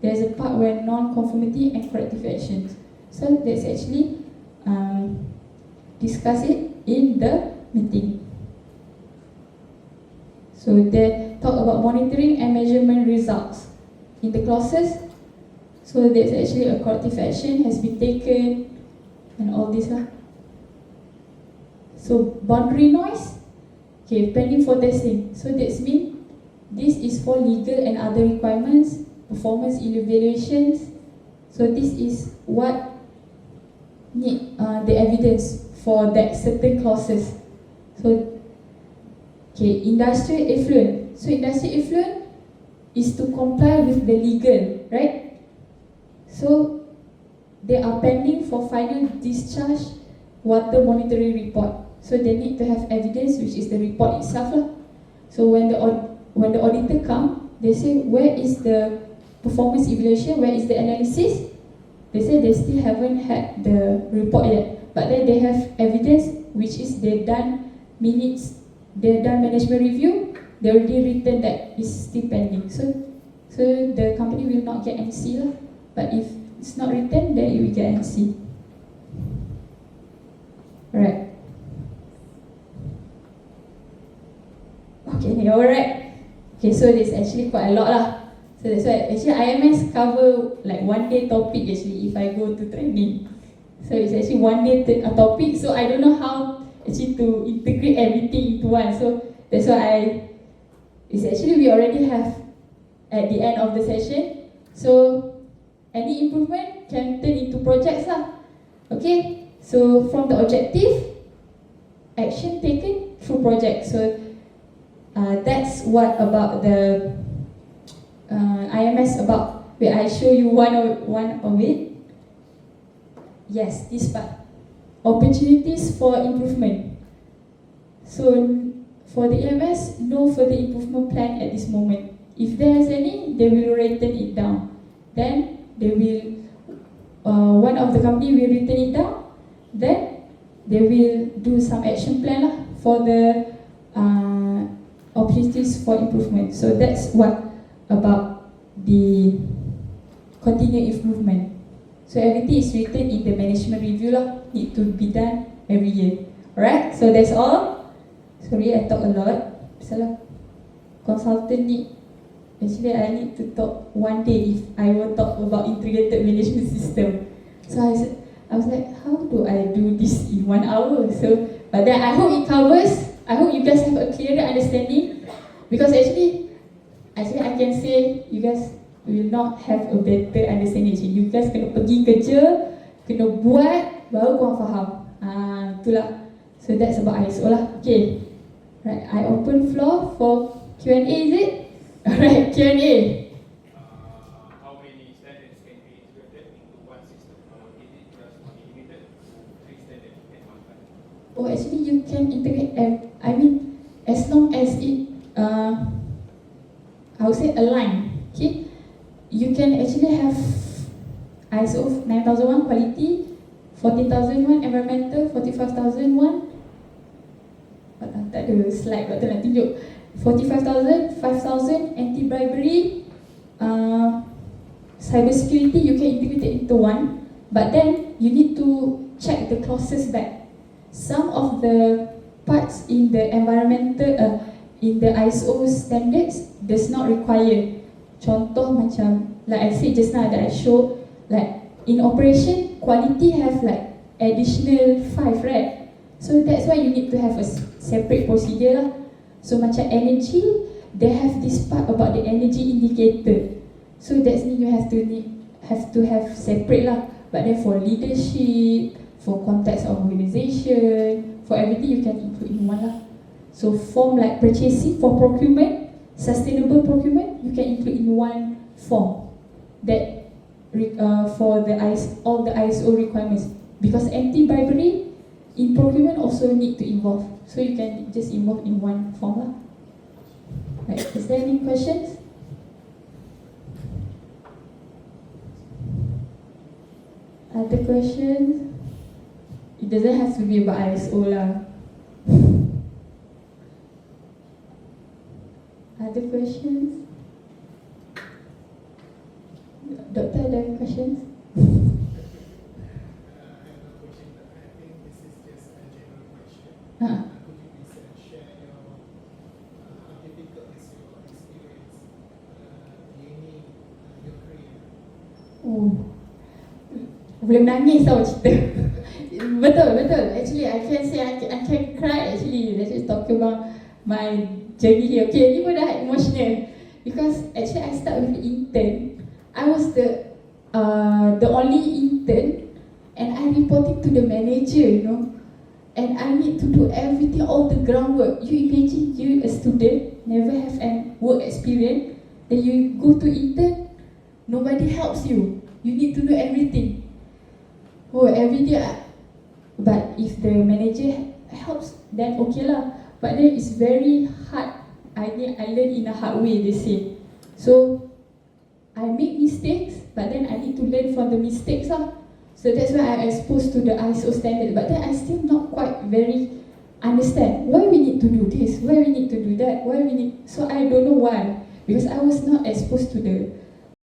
There's a part where non-conformity and corrective actions. So let's actually discuss it in the meeting. So they talk about monitoring and measurement results in the clauses. So there's actually a corrective action has been taken and all this lah. So boundary noise, okay, pending for testing. So that's mean this is for legal and other requirements, performance evaluations. So this is what need the evidence for that certain clauses. So okay, industrial effluent. So industrial effluent is to comply with the legal, right? So they are pending for final discharge water monitoring report. So they need to have evidence, which is the report itself lah. So when the auditor come, they say where is the performance evaluation, where is the analysis? They say they still haven't had the report yet, but then they have evidence, which is they done minutes, they done management review, they already written that is still pending. So the company will not get NC lah. But if it's not written, then it will get NC. Right. Okay, alright. Okay, so there's actually quite a lot lah. So that's why actually IMS cover like one day topic actually if I go to training. So it's actually one day topic. So I don't know how actually to integrate everything into one. So that's why it's actually we already have at the end of the session. So any improvement can turn into projects lah. Okay, so from the objective, action taken through project. So that's what about the IMS about. Wait, I show you one of it. Yes, this part. Opportunities for improvement. So for the EMS, no further improvement plan at this moment. If there is any, they will written it down. Then they will, one of the company will written it down. Then they will do some action plan lah for the opportunities for improvement. So that's what about the continued improvement. So everything is written in the management review lah. Need to be done every year. Alright, so that's all. Sorry, I talk a lot. Salah. Consultant need. Actually, I need to talk one day if I will talk about integrated management system. So I was like, how do I do this in 1 hour? So, but then I hope it covers. I hope you guys have a clearer understanding. Because actually I can say you guys will not have a better understanding. You guys kena pergi kerja, kena buat, baru korang faham. Itulah. So that's about ISO lah. Okay. Right, I open floor for Q&A, is it? Alright, Q&A. How many standards can be integrated into one system? Is it just one integrated to 3 standards at one time? Oh, actually you can integrate, I mean, as long as it, I would say align. Okay, you can actually have ISO 9001 quality, 14001 environmental, 45001. Tak ada slide waktu nak tunjuk. 45,000, 5,000 anti-bribery, cyber security you can integrate it into one, but then you need to check the clauses back. Some of the parts in the environmental, in the ISO standards does not require. Contoh macam, like I said just now that I showed, like in operation, quality have like additional 5, right? So that's why you need to have a separate procedure lah. So macam energy, they have this part about the energy indicator. So that's mean you have to have separate lah. But then for leadership, for context organization, for everything you can include in one lah. So form like purchasing for procurement, sustainable procurement, you can include in one form that for the all the ISO requirements. Because anti-bribery in procurement also need to involve. So you can just involve in one form lah. Right, is there any questions? Other questions? It doesn't have to be about ISO lah. Other questions? Doctor, ada questions? Boleh nangis tau cerita. Betul. Actually, I can say I can cry actually. Let's just talk about my journey here. Okay, ni pun dah emotional. Because actually I start with intern. I was the only intern, and I reporting to the manager, you know. And I need to do everything, all the groundwork. You imagine you a student, never have an work experience, then you go to intern, nobody helps you. You need to do everything. Oh, every day. But if the manager helps, then okay lah. But then it's very hard. I learn in a hard way, they say. So I make mistakes, but then I need to learn from the mistakes lah. So that's why I'm exposed to the ISO standard. But then I still not quite very understand why we need to do this, why we need to do that, why we need. So I don't know why, because I was not exposed to the